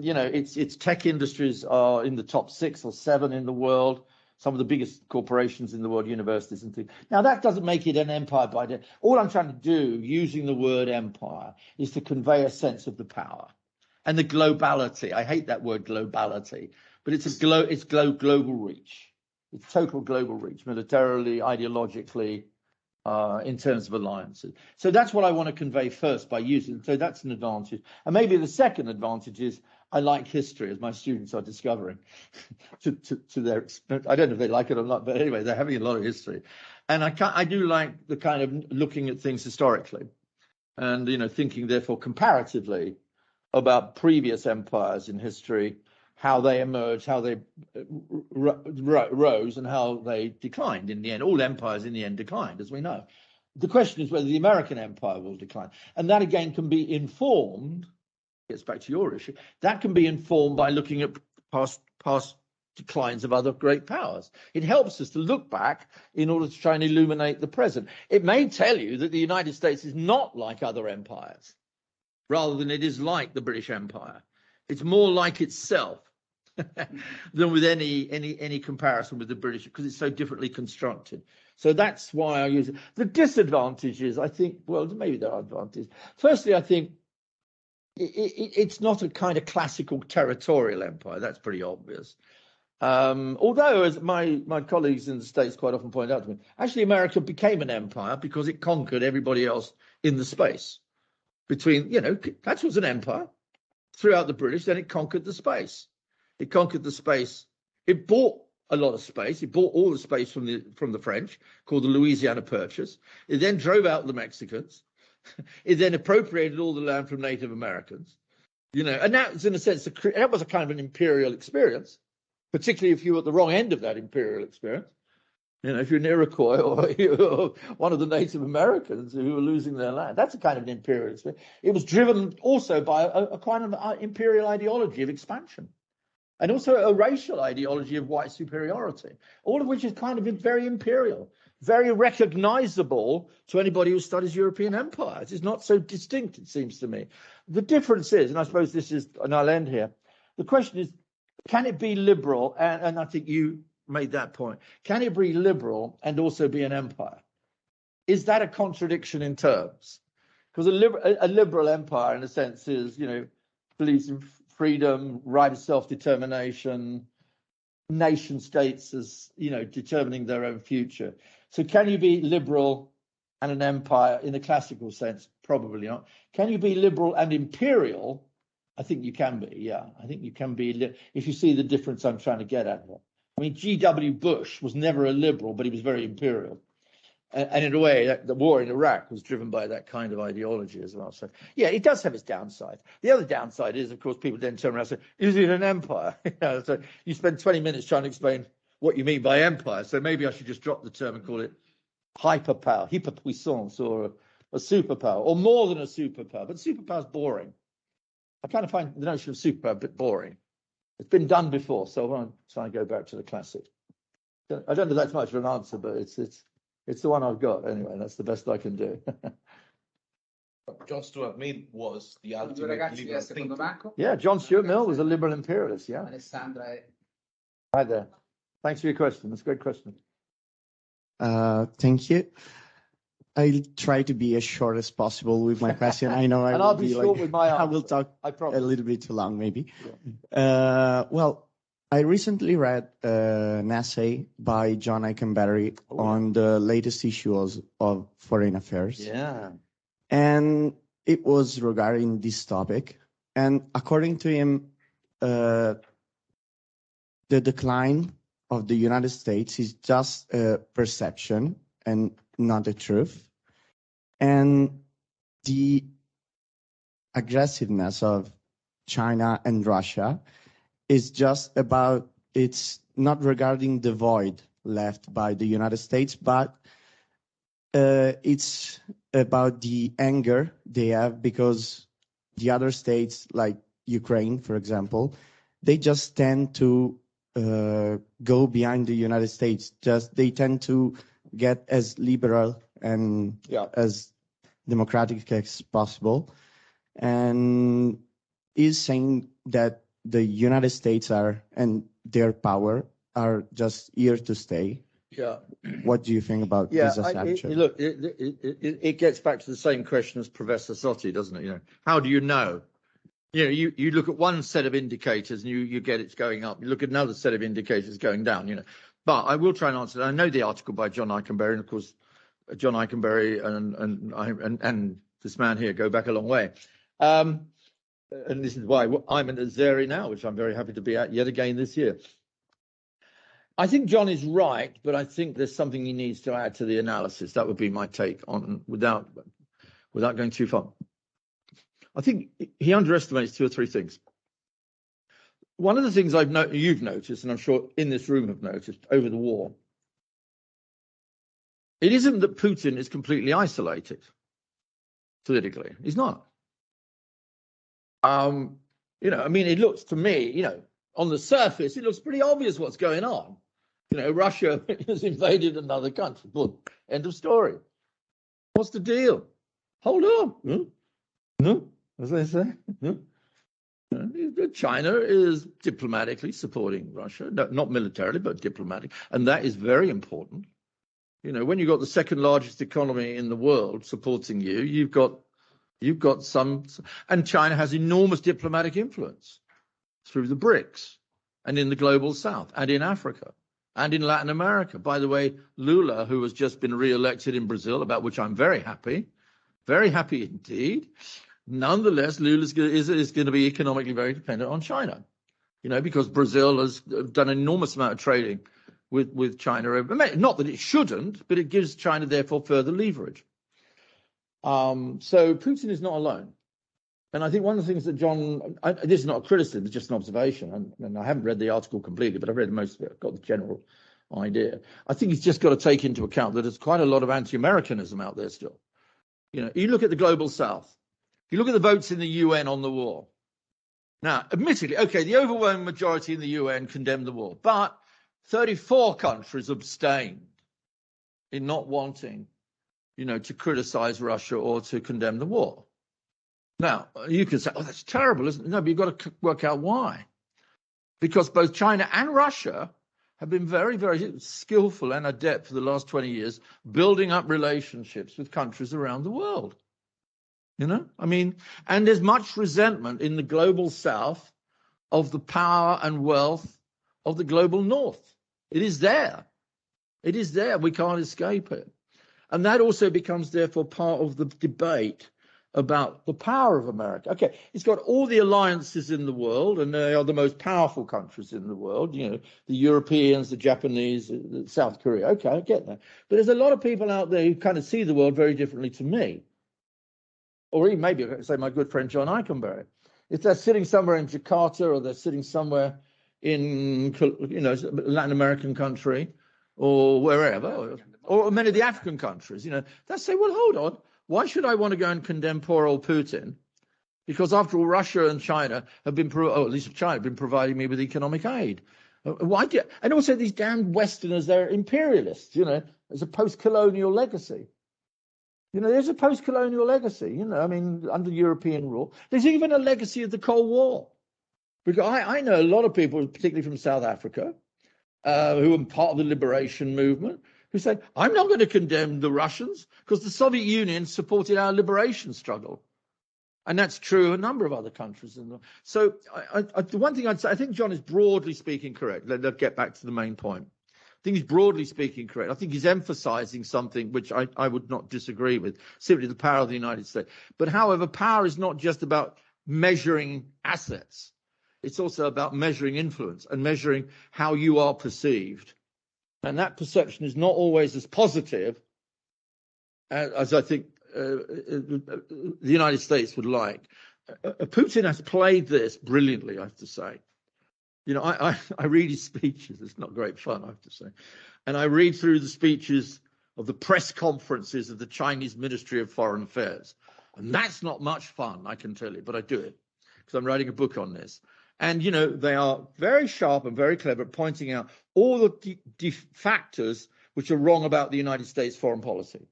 You know, its tech industries are in the top 6 or 7 in the world. some of the biggest corporations in the world, universities and things. Now, that doesn't make it an empire by day. All I'm trying to do, using the word empire, is to convey a sense of the power and the globality. I hate that word globality, but it's global reach. It's total global reach, militarily, ideologically, in terms of alliances. So that's what I want to convey first by using. So that's an advantage. And maybe the second advantage is I like history, as my students are discovering. to their, I don't know if they like it or not, but anyway, they're having a lot of history. And I do like the kind of looking at things historically, and thinking therefore comparatively about previous empires in history, how they emerged, how they rose, and how they declined in the end. All empires in the end declined, as we know. The question is whether the American empire will decline. And that, again, can be informed, gets back to your issue, that can be informed by looking at past declines of other great powers. It helps us to look back in order to try and illuminate the present. It may tell you that the United States is not like other empires, rather than it is like the British Empire. It's more like itself than with any comparison with the British, because it's so differently constructed. So that's why I use it. The disadvantages, I think, well, maybe there are advantages. Firstly, I think it's not a kind of classical territorial empire. That's pretty obvious. Although, as my colleagues in the States quite often point out to me, actually America became an empire because it conquered everybody else in the space. That was an empire. Threw out the British, then it conquered the space. It conquered the space. It bought a lot of space. It bought all the space from the French, called the Louisiana Purchase. It then drove out the Mexicans. It then appropriated all the land from Native Americans. And that was, in a sense, that was a kind of an imperial experience, particularly if you were at the wrong end of that imperial experience. If you're an Iroquois or one of the Native Americans who were losing their land, that's a kind of an imperial experience. It was driven also by a kind of imperial ideology of expansion, and also a racial ideology of white superiority, all of which is kind of very imperial, very recognizable to anybody who studies European empires. It's not so distinct, it seems to me. The difference is, and I suppose this is, and I'll end here, the question is, can it be liberal? And I think you made that point. Can it be liberal and also be an empire? Is that a contradiction in terms? Because a liberal empire, in a sense, is, believes in freedom, right of self-determination, nation states as, determining their own future. So can you be liberal and an empire in the classical sense? Probably not. Can you be liberal and imperial? I think you can be, yeah. I think you can be, if you see the difference I'm trying to get at here. I mean, G.W. Bush was never a liberal, but he was very imperial. And in a way, the war in Iraq was driven by that kind of ideology as well. So, yeah, it does have its downside. The other downside is, of course, people then turn around and say, is it an empire? So you spend 20 minutes trying to explain what you mean by empire. So maybe I should just drop the term and call it hyperpower, hyperpuissance, or a superpower, or more than a superpower. But superpower is boring. I kind of find the notion of superpower a bit boring. It's been done before, so I want to try and go back to the classic. I don't know that's much of an answer, but it's the one I've got anyway. That's the best I can do. John Stuart Mill was the ultimate liberal thinker. Yeah, John Stuart Mill was a liberal imperialist. Yeah. Alessandra. Hi there. Thanks for your question. That's a great question. Thank you. I'll try to be as short as possible with my question. I know I'll be short with my answer. I will talk a little bit too long, maybe. Yeah. Well, I recently read an essay by John Eikenberry on the latest issues of Foreign Affairs. Yeah. And it was regarding this topic. And according to him, the decline of the United States is just a perception and not the truth. And the aggressiveness of China and Russia is just about, it's not regarding the void left by the United States, but it's about the anger they have because the other states, like Ukraine, for example, they just tend to go behind the United States. They tend to get as liberal and as democratic as possible. And is saying that the United States and their power are just here to stay. Yeah. What do you think about Yeah, this assumption? look, it gets back to the same question as Professor Sotti, doesn't it? How do you know? You look at one set of indicators and you get it's going up. You look at another set of indicators going down. But I will try and answer that. I know the article by John Eikenberry, and of course, John Eikenberry and this man here go back a long way. And this is why I'm at ASERI now, which I'm very happy to be at yet again this year. I think John is right, but I think there's something he needs to add to the analysis. That would be my take on without going too far. I think he underestimates two or three things. One of the things you've noticed, and I'm sure in this room have noticed over the war, it isn't that Putin is completely isolated politically. He's not. It looks to me, on the surface, it looks pretty obvious what's going on. Russia has invaded another country. Boom. End of story. What's the deal? Hold on. No, as they say. No. China is diplomatically supporting Russia, no, not militarily, but diplomatically, and that is very important. When you've got the second largest economy in the world supporting you, you've got some, and China has enormous diplomatic influence through the BRICS and in the global south and in Africa and in Latin America. By the way, Lula, who has just been re-elected in Brazil, about which I'm very happy indeed. Nonetheless, Lula is going to be economically very dependent on China, because Brazil has done an enormous amount of trading with China. Not that it shouldn't, but it gives China, therefore, further leverage. So Putin is not alone. And I think one of the things that this is not a criticism, it's just an observation. And I haven't read the article completely, but I've read most of it. I've got the general idea. I think he's just got to take into account that there's quite a lot of anti-Americanism out there still. You look at the global south. You look at the votes in the UN on the war. Now, admittedly, okay, the overwhelming majority in the UN condemned the war, but 34 countries abstained in not wanting, to criticize Russia or to condemn the war. Now, you can say, oh, that's terrible, isn't it? No, but you've got to work out why. Because both China and Russia have been very, very skillful and adept for the last 20 years building up relationships with countries around the world. And there's much resentment in the global south of the power and wealth of the global north. It is there. It is there. We can't escape it. And that also becomes, therefore, part of the debate about the power of America. Okay, it's got all the alliances in the world, and they are the most powerful countries in the world, the Europeans, the Japanese, South Korea. Okay, I get that. But there's a lot of people out there who kind of see the world very differently to me. Or even maybe, say, my good friend John Eikenberry. If they're sitting somewhere in Jakarta or they're sitting somewhere in, Latin American country or wherever, or many of the African countries, they say, well, hold on. Why should I want to go and condemn poor old Putin? Because after all, Russia and China have been, at least China, have been providing me with economic aid. And also these damn Westerners, they're imperialists, there's a post-colonial legacy. There's a post-colonial legacy, under European rule. There's even a legacy of the Cold War. Because I know a lot of people, particularly from South Africa, who are part of the liberation movement, who say, I'm not going to condemn the Russians because the Soviet Union supported our liberation struggle. And that's true of a number of other countries. So the one thing I'd say, I think John is broadly speaking correct. Let's get back to the main point. I think he's broadly speaking correct. I think he's emphasizing something which I would not disagree with, simply the power of the United States. But however, power is not just about measuring assets. It's also about measuring influence and measuring how you are perceived. And that perception is not always as positive as I think the United States would like. Putin has played this brilliantly, I have to say. I read his speeches. It's not great fun, I have to say. And I read through the speeches of the press conferences of the Chinese Ministry of Foreign Affairs. And that's not much fun, I can tell you, but I do it because I'm writing a book on this. And, they are very sharp and very clever at pointing out all the factors which are wrong about the United States foreign policy.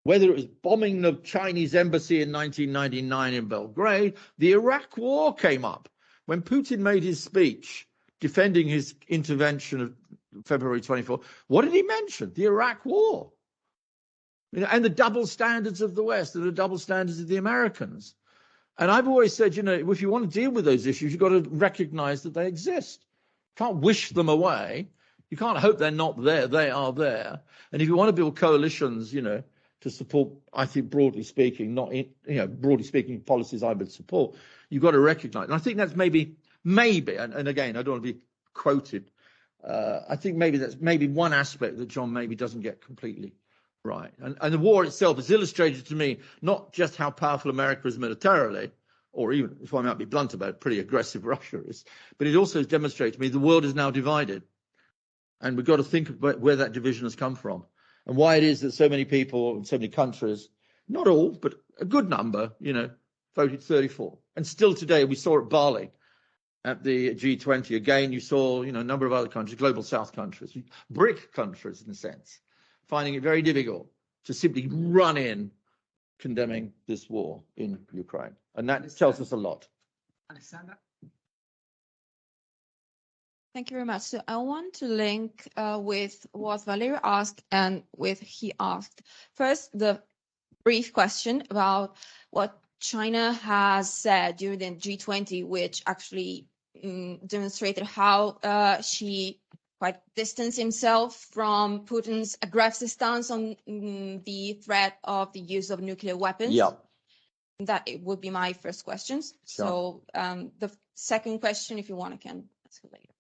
Whether it was bombing the Chinese embassy in 1999 in Belgrade, the Iraq war came up. When Putin made his speech defending his intervention of February 24, what did he mention? The Iraq War. And the double standards of the West and the double standards of the Americans. And I've always said, if you want to deal with those issues, you've got to recognize that they exist. You can't wish them away. You can't hope they're not there. They are there. And if you want to build coalitions, to support, I think, broadly speaking, broadly speaking, policies I would support, you've got to recognize. And I think that's maybe, and again, I don't want to be quoted. I think that's one aspect that John maybe doesn't get completely right. And the war itself has illustrated to me not just how powerful America is militarily, or even, if I might be blunt about it, pretty aggressive Russia is, but it also has demonstrated to me the world is now divided. And we've got to think about where that division has come from and why it is that so many people in so many countries, not all, but a good number, voted 34. And still today, we saw at Bali at the G20, again, you saw, a number of other countries, global South countries, BRIC countries in a sense, finding it very difficult to simply run in condemning this war in Ukraine. And that tells us a lot. Alessandra? Thank you very much. So I want to link with what Valerio asked and with he asked. First, the brief question about what China has said during the G20, which actually demonstrated how she quite distanced himself from Putin's aggressive stance on the threat of the use of nuclear weapons. Yeah. That it would be my first questions. Sure. So the second question, if you want, I can ask it later.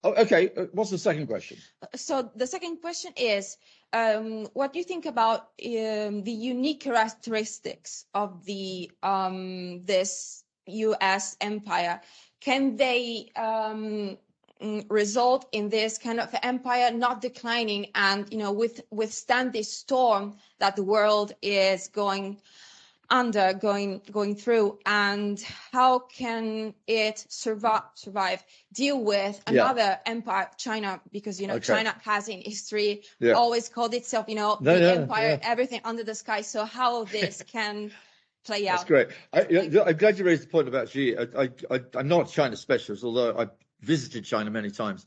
Oh, okay. What's the second question? So the second question is, what do you think about the unique characteristics of the this U.S. empire? Can they result in this kind of empire not declining and withstand this storm that the world is going through, and how can it survive, deal with another empire, China, because China has in history always called itself empire, everything under the sky. So how this can play out? That's great. I'm glad you raised the point about Xi. I'm not a China specialist, although I visited China many times.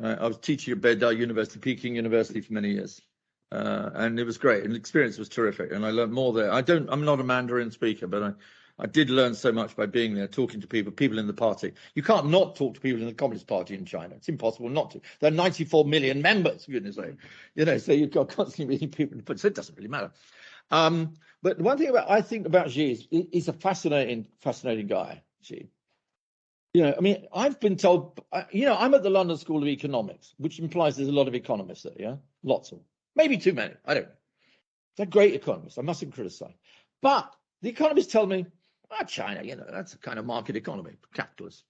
I was teaching at Beidou University, Peking University, for many years. And it was great, and the experience was terrific, and I learned more there. I'm not a Mandarin speaker, but I did learn so much by being there, talking to people in the party. You can't not talk to people in the Communist Party in China. It's impossible not to. There are 94 million members, for goodness sake. So you've got constantly meeting people, so it doesn't really matter. But one thing I think about Xi is he's a fascinating guy, Xi. I've been told, I'm at the London School of Economics, which implies there's a lot of economists there, yeah? Lots of them. Maybe too many. I don't know. They're great economists. I mustn't criticize. But the economists tell me, China, that's a kind of market economy, capitalist.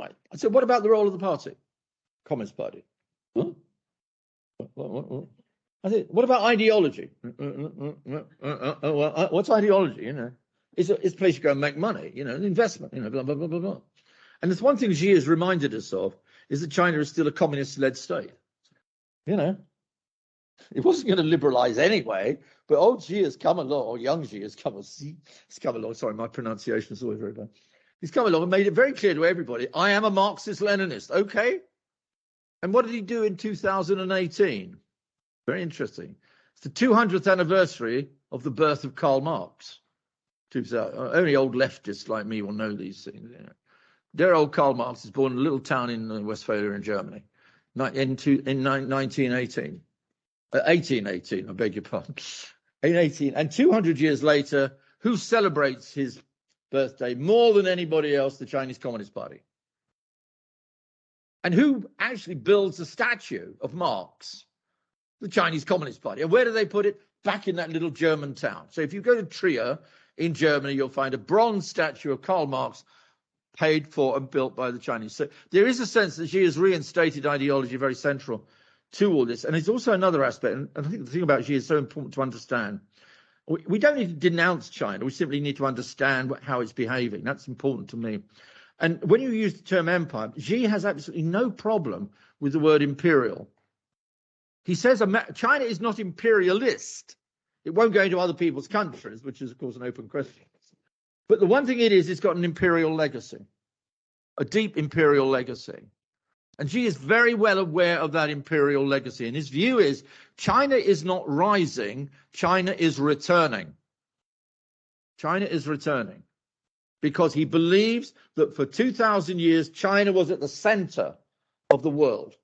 Right. I said, what about the role of the party? Communist Party. Huh? What? I said, what about ideology? What's ideology? It's a place you go and make money, an investment, blah, blah, blah, blah, blah. And there's one thing Xi has reminded us of, is that China is still a communist-led state. It wasn't going to liberalize anyway, but old Xi has come along, or young Xi has come along. Sorry, my pronunciation is always very bad. He's come along and made it very clear to everybody, I am a Marxist-Leninist, okay? And what did he do in 2018? Very interesting. It's the 200th anniversary of the birth of Karl Marx. Only old leftists like me will know these things. Dear old Karl Marx was born in a little town in Westphalia in Germany in 1918. 1818, I beg your pardon. 18, and 200 years later, who celebrates his birthday more than anybody else? The Chinese Communist Party. And who actually builds a statue of Marx? The Chinese Communist Party. And where do they put it? Back in that little German town. So if you go to Trier in Germany, you'll find a bronze statue of Karl Marx paid for and built by the Chinese. So there is a sense that Xi has reinstated ideology very central to all this. And it's also another aspect, and I think the thing about Xi is so important to understand. We don't need to denounce China. We simply need to understand how it's behaving. That's important to me. And when you use the term empire, Xi has absolutely no problem with the word imperial. He says China is not imperialist. It won't go into other people's countries, which is, of course, an open question. But the one thing it is, it's got an imperial legacy. a deep imperial legacy. And Xi is very well aware of that imperial legacy. And his view is China is not rising, China is returning. China is returning because he believes that for 2,000 years, China was at the center of the world.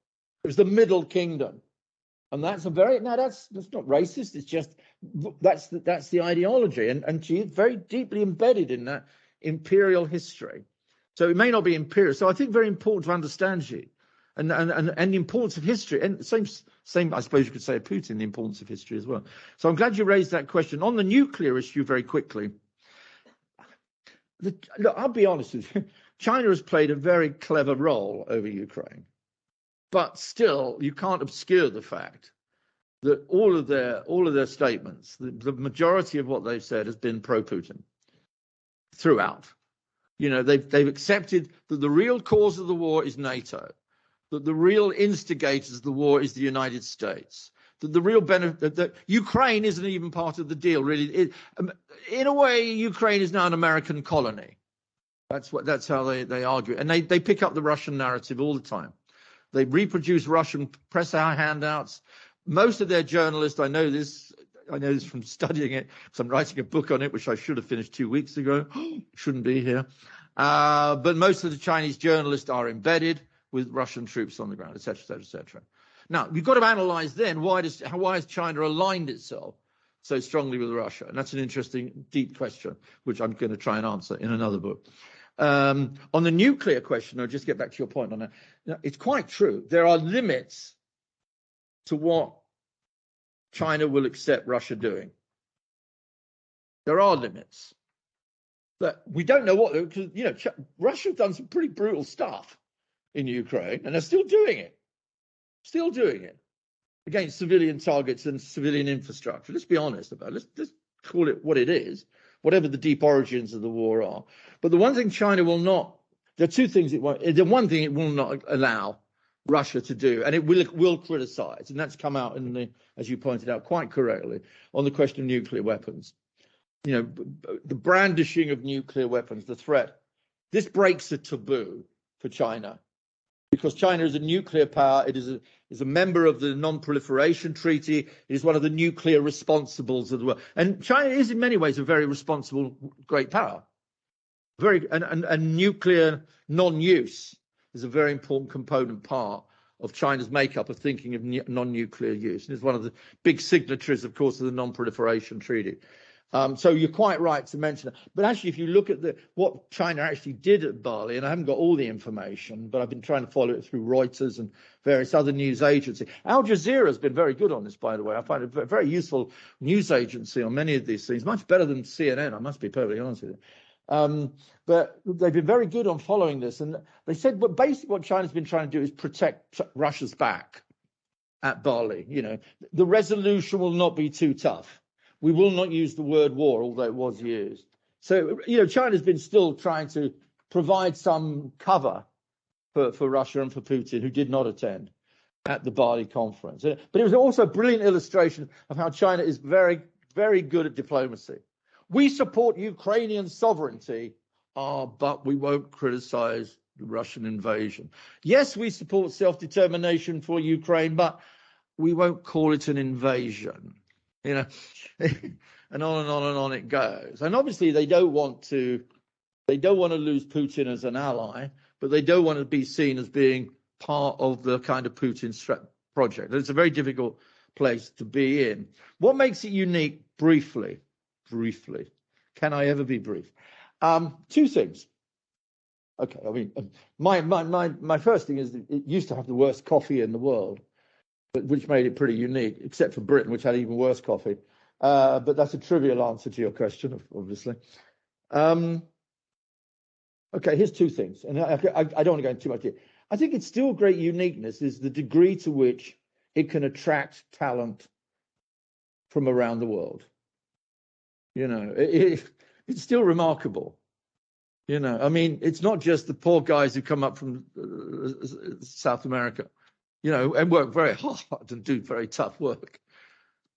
It was the middle kingdom. And that's that's not racist. It's just, that's the ideology. And Xi is very deeply embedded in that imperial history. So it may not be imperial. So I think very important to understand Xi. And the importance of history, and same I suppose you could say of Putin, the importance of history as well. So I'm glad you raised that question. On the nuclear issue, very quickly, look, I'll be honest with you, China has played a very clever role over Ukraine, but still you can't obscure the fact that all of their statements, the majority of what they've said has been pro-Putin throughout. You know, they've accepted that the real cause of the war is NATO, that the real instigators of the war is the United States, that the real benefit, that Ukraine isn't even part of the deal, really. In a way, Ukraine is now an American colony. That's how they argue. And they pick up the Russian narrative all the time. They reproduce Russian press handouts. Most of their journalists, I know this from studying it, because I'm writing a book on it, which I should have finished 2 weeks ago. Shouldn't be here. But most of the Chinese journalists are embedded with Russian troops on the ground, et cetera. Now, you've got to analyze then why has China aligned itself so strongly with Russia? And that's an interesting, deep question, which I'm going to try and answer in another book. On the nuclear question, I'll just get back to your point on that. Now, it's quite true. There are limits to what China will accept Russia doing. There are limits. But we don't know what, because, you know, Russia have done some pretty brutal stuff in Ukraine, and they're still doing it. Still doing it against civilian targets and civilian infrastructure. Let's be honest about it. Let's call it what it is, whatever the deep origins of the war are. But the one thing China will not, there are two things it won't, the one thing it will not allow Russia to do, and it will criticize, and that's come out in the, as you pointed out quite correctly, on the question of nuclear weapons. You know, the brandishing of nuclear weapons, the threat, this breaks a taboo for China. Because China is a nuclear power, it is a member of the Non-Proliferation Treaty, it is one of the nuclear responsibles of the world. And China is in many ways a very responsible great power. And nuclear non-use is a very important component part of China's makeup of thinking of non-nuclear use. And it's one of the big signatories, of course, of the Non-Proliferation Treaty. So you're quite right to mention it. But actually, if you look at what China actually did at Bali, and I haven't got all the information, but I've been trying to follow it through Reuters and various other news agencies. Al Jazeera has been very good on this, by the way. I find it a very useful news agency on many of these things, much better than CNN, I must be perfectly honest with you. But they've been very good on following this. And they said, but basically what China's been trying to do is protect Russia's back at Bali. You know, the resolution will not be too tough. We will not use the word war, although it was used. So, you know, China's been still trying to provide some cover for Russia and for Putin, who did not attend at the Bali conference. But it was also a brilliant illustration of how China is very, very good at diplomacy. We support Ukrainian sovereignty, but we won't criticize the Russian invasion. Yes, we support self-determination for Ukraine, but we won't call it an invasion. You know, and on and on and on it goes. And obviously they don't want to lose Putin as an ally, but they don't want to be seen as being part of the kind of Putin project. It's a very difficult place to be in. What makes it unique, briefly, can I ever be brief? Two things. Okay, I mean, my first thing is that it used to have the worst coffee in the world, which made it pretty unique, except for Britain, which had even worse coffee. But that's a trivial answer to your question, obviously. Okay, here's two things, and I don't want to go into too much here. I think its still great uniqueness is the degree to which it can attract talent from around the world. You know, it's still remarkable. You know, I mean, it's not just the poor guys who come up from South America, you know, and work very hard and do very tough work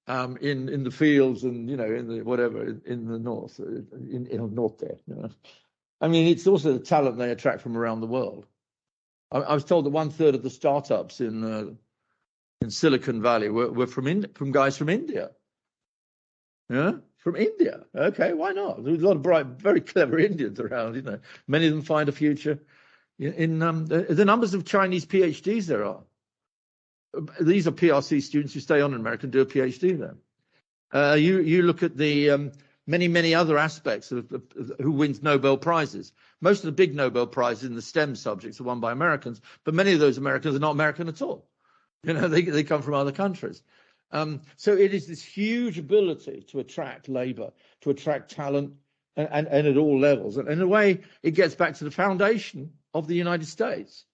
in the fields and, you know, in the whatever, in the north, in north there, you know. I mean, it's also the talent they attract from around the world. I was told that 1/3 of the startups in Silicon Valley were from guys from India. Yeah, from India. Okay, why not? There's a lot of bright, very clever Indians around. You know, many of them find a future in the numbers of Chinese PhDs there are. These are PRC students who stay on in America and do a PhD there. You look at the many other aspects of who wins Nobel Prizes. Most of the big Nobel Prizes in the STEM subjects are won by Americans, but many of those Americans are not American at all. You know, they come from other countries. So it is this huge ability to attract labor, to attract talent, and at all levels. And in a way, it gets back to the foundation of the United States.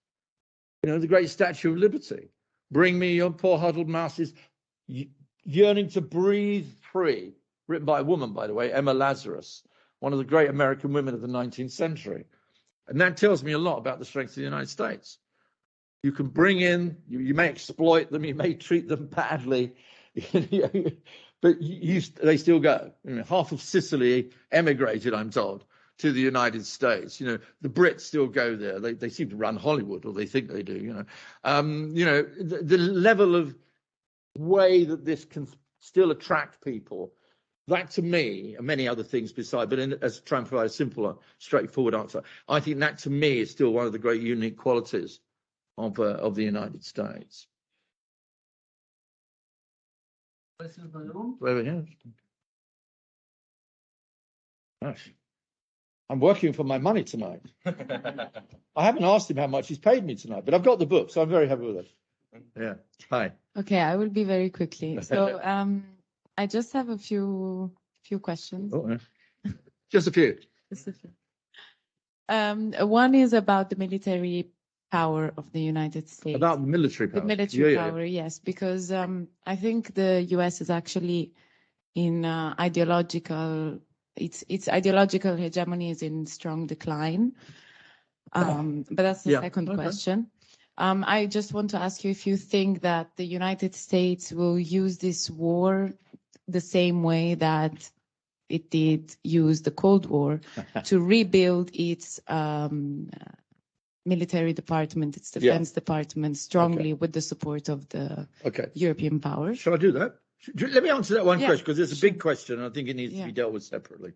You know, the great Statue of Liberty. Bring me your poor huddled masses yearning to breathe free. Written by a woman, by the way, Emma Lazarus, one of the great American women of the 19th century. And that tells me a lot about the strength of the United States. You can bring in, you may exploit them, you may treat them badly, but they still go. You know, half of Sicily emigrated, I'm told, to the United States. You know, the Brits still go there. They seem to run Hollywood, or they think they do. You know, the level of way that this can still attract people. That, to me, and many other things beside, but as to try and provide a simpler, straightforward answer, I think that, to me, is still one of the great unique qualities of the United States. Questions from the room? Over here. Gosh. I'm working for my money tonight. I haven't asked him how much he's paid me tonight, but I've got the book, so I'm very happy with it. Yeah. Hi. Okay, I will be very quickly. So I just have a few questions. Oh, yeah. Just a few. Just a few. One is about the military power of the United States. About military power. The military power, yes, because I think the US is actually in ideological. Its ideological hegemony is in strong decline. But that's the second question. I just want to ask you if you think that the United States will use this war the same way that it did use the Cold War to rebuild its military department, its defense department strongly with the support of the European powers. Shall I do that? Let me answer that one question, because it's a big question and I think it needs to be dealt with separately.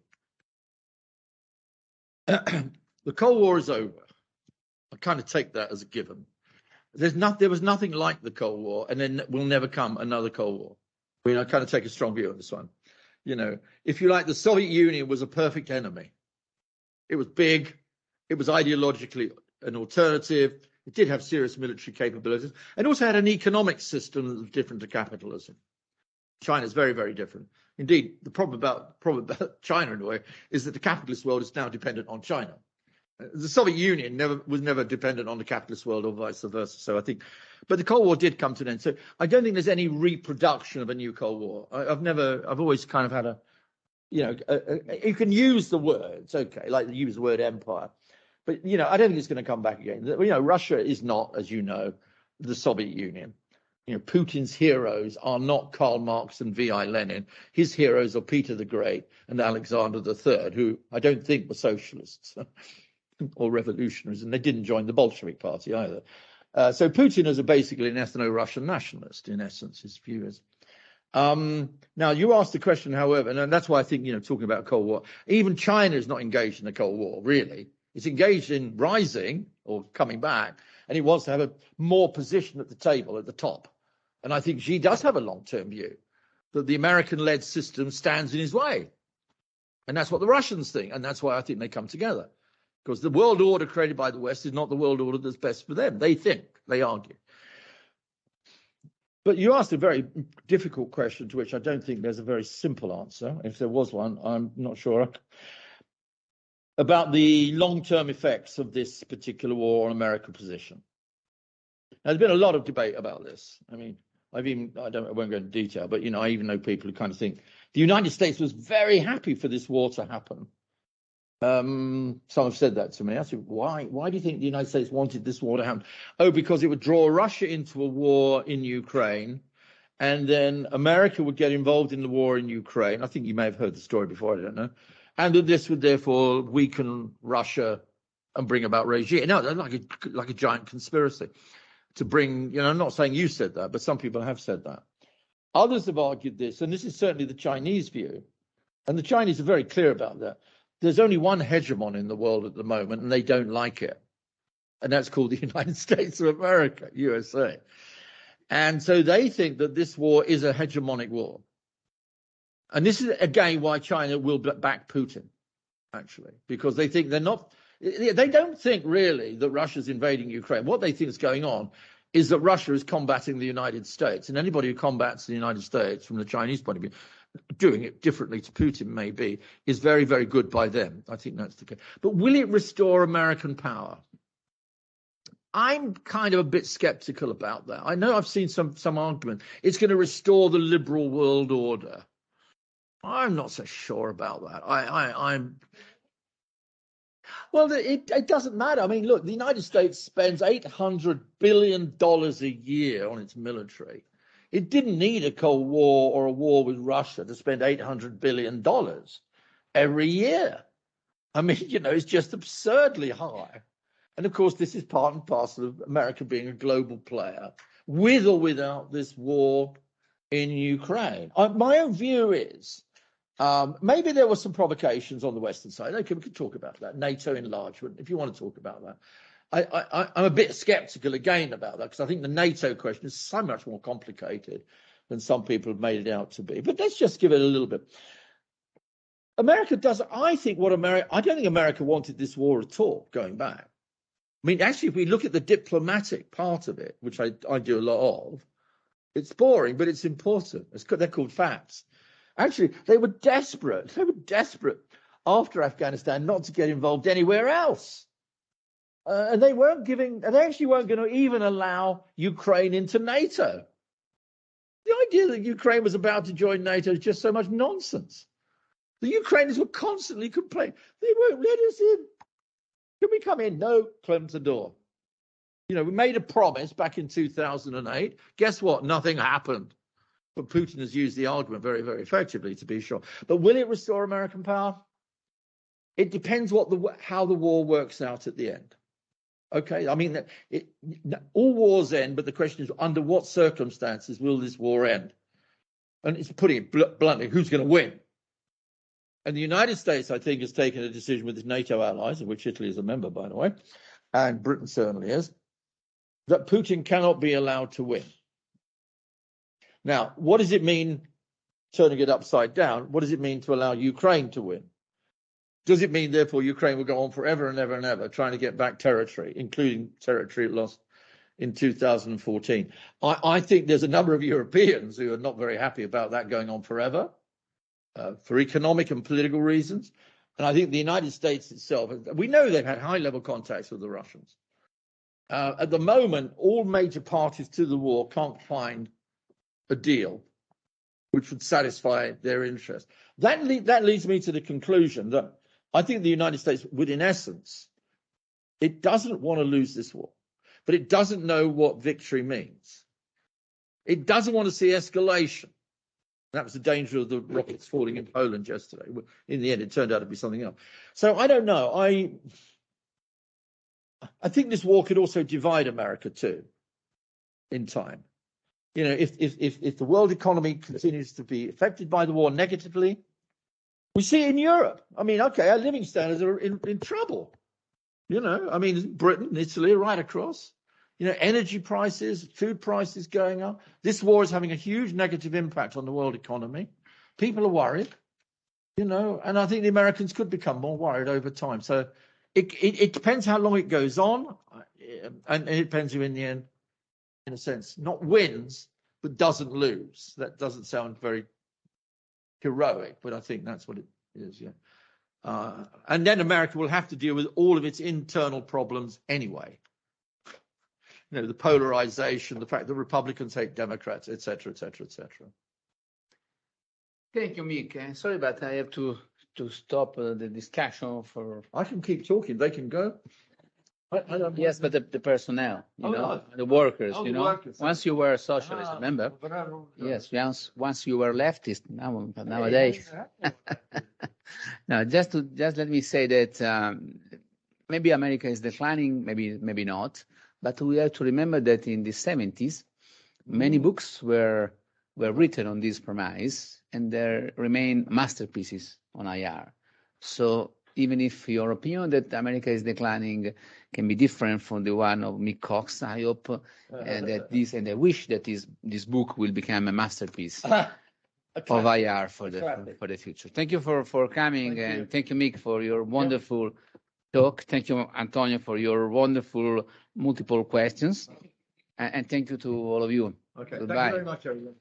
The Cold War is over. I kind of take that as a given. There was nothing like the Cold War, and then will never come another Cold War. I mean, I kind of take a strong view on this one. You know, if you like, the Soviet Union was a perfect enemy. It was big. It was ideologically an alternative. It did have serious military capabilities, and also had an economic system that was different to capitalism. China is very, very different. Indeed, the problem about China, in a way, is that the capitalist world is now dependent on China. The Soviet Union was never dependent on the capitalist world, or vice versa. So I think, but the Cold War did come to an end. So I don't think there's any reproduction of a new Cold War. I've always kind of had a, you know, you can use the word, it's okay, like use the word empire, but you know, I don't think it's going to come back again. You know, Russia is not, as you know, the Soviet Union. You know, Putin's heroes are not Karl Marx and V.I. Lenin. His heroes are Peter the Great and Alexander III, who I don't think were socialists or revolutionaries, and they didn't join the Bolshevik Party either. So Putin is basically an ethno-Russian nationalist, in essence, his view is. Now, you asked the question, however, and that's why I think, you know, talking about Cold War, even China is not engaged in the Cold War, really. It's engaged in rising or coming back, and it wants to have a more position at the table, at the top. And I think Xi does have a long-term view that the American-led system stands in his way. And that's what the Russians think. And that's why I think they come together. Because the world order created by the West is not the world order that's best for them. They think, they argue. But you asked a very difficult question to which I don't think there's a very simple answer. If there was one, I'm not sure. About the long-term effects of this particular war on American position. Now, there's been a lot of debate about this. I mean, I won't go into detail, but, you know, I even know people who kind of think the United States was very happy for this war to happen. Some have said that to me. I said, why do you think the United States wanted this war to happen? Oh, because it would draw Russia into a war in Ukraine, and then America would get involved in the war in Ukraine. I think you may have heard the story before, I don't know. and that this would therefore weaken Russia and bring about regime. No, that's like a giant conspiracy to bring, you know, I'm not saying you said that, but some people have said that. Others have argued this, and this is certainly the Chinese view, and the Chinese are very clear about that. There's only one hegemon in the world at the moment, and they don't like it. And that's called the United States of America, USA. And so they think that this war is a hegemonic war. And this is, again, why China will back Putin, actually, because they think they don't think really that Russia's invading Ukraine. What they think is going on is that Russia is combating the United States. And anybody who combats the United States from the Chinese point of view, doing it differently to Putin maybe, is very, very good by them. I think that's the case. But will it restore American power? I'm kind of a bit skeptical about that. I know I've seen some argument. It's going to restore the liberal world order. I'm not so sure about that. Well, it doesn't matter. I mean, look, the United States spends $800 billion a year on its military. It didn't need a Cold War or a war with Russia to spend $800 billion every year. I mean, you know, it's just absurdly high. And of course, this is part and parcel of America being a global player, with or without this war in Ukraine. My own view is, maybe there were some provocations on the Western side. Okay, we could talk about that. NATO enlargement, if you want to talk about that. I'm a bit skeptical again about that, because I think the NATO question is so much more complicated than some people have made it out to be. But let's just give it a little bit. America does, I don't think America wanted this war at all, going back. I mean, actually, if we look at the diplomatic part of it, which I do a lot of, it's boring, but it's important. They're called facts. Actually, they were desperate. They were desperate after Afghanistan not to get involved anywhere else. And they actually weren't going to even allow Ukraine into NATO. The idea that Ukraine was about to join NATO is just so much nonsense. The Ukrainians were constantly complaining, they won't let us in. Can we come in? No, close the door. You know, we made a promise back in 2008. Guess what? Nothing happened. But Putin has used the argument very, very effectively, to be sure. But will it restore American power? It depends how the war works out at the end. Okay, I mean, all wars end, but the question is, under what circumstances will this war end? And it's putting it bluntly, who's going to win? And the United States, I think, has taken a decision with its NATO allies, of which Italy is a member, by the way, and Britain certainly is, that Putin cannot be allowed to win. Now, what does it mean, turning it upside down? What does it mean to allow Ukraine to win? Does it mean, therefore, Ukraine will go on forever and ever and ever trying to get back territory, including territory it lost in 2014? I think there's a number of Europeans who are not very happy about that going on forever, for economic and political reasons. And I think the United States itself, we know they've had high-level contacts with the Russians. At the moment, all major parties to the war can't find a deal which would satisfy their interest. That leads me to the conclusion that I think the United States would, in essence, it doesn't want to lose this war, but it doesn't know what victory means. It doesn't want to see escalation. That was the danger of the rockets falling in Poland yesterday. In the end, it turned out to be something else. So I don't know. I think this war could also divide America too, in time. You know, if the world economy continues to be affected by the war negatively, we see it in Europe. I mean, okay, our living standards are in trouble. You know, I mean, Britain, Italy, right across. You know, energy prices, food prices going up. This war is having a huge negative impact on the world economy. People are worried, you know, and I think the Americans could become more worried over time. So it depends how long it goes on, and it depends who in the end, in a sense, not wins, but doesn't lose. That doesn't sound very heroic, but I think that's what it is, yeah. And then America will have to deal with all of its internal problems anyway. You know, the polarization, the fact that Republicans hate Democrats, et cetera, et cetera, et cetera. Thank you, Mick. Sorry, but I have to stop the discussion for... I can keep talking. They can go. I don't yes, but the personnel, you know, the workers, you know. Workers. Once you were a socialist, remember? Yes, once you were leftist, nowadays. Now, just let me say that maybe America is declining, maybe not, but we have to remember that in the 70s, many books were written on this premise, and there remain masterpieces on IR. So even if your opinion that America is declining can be different from the one of Mick Cox, I hope and I wish that this book will become a masterpiece of IR for the future. Thank you for coming, and thank you, Mick, for your wonderful talk. Thank you, Antonio, for your wonderful multiple questions, and thank you to all of you. Okay, Goodbye. thank you very much, everyone.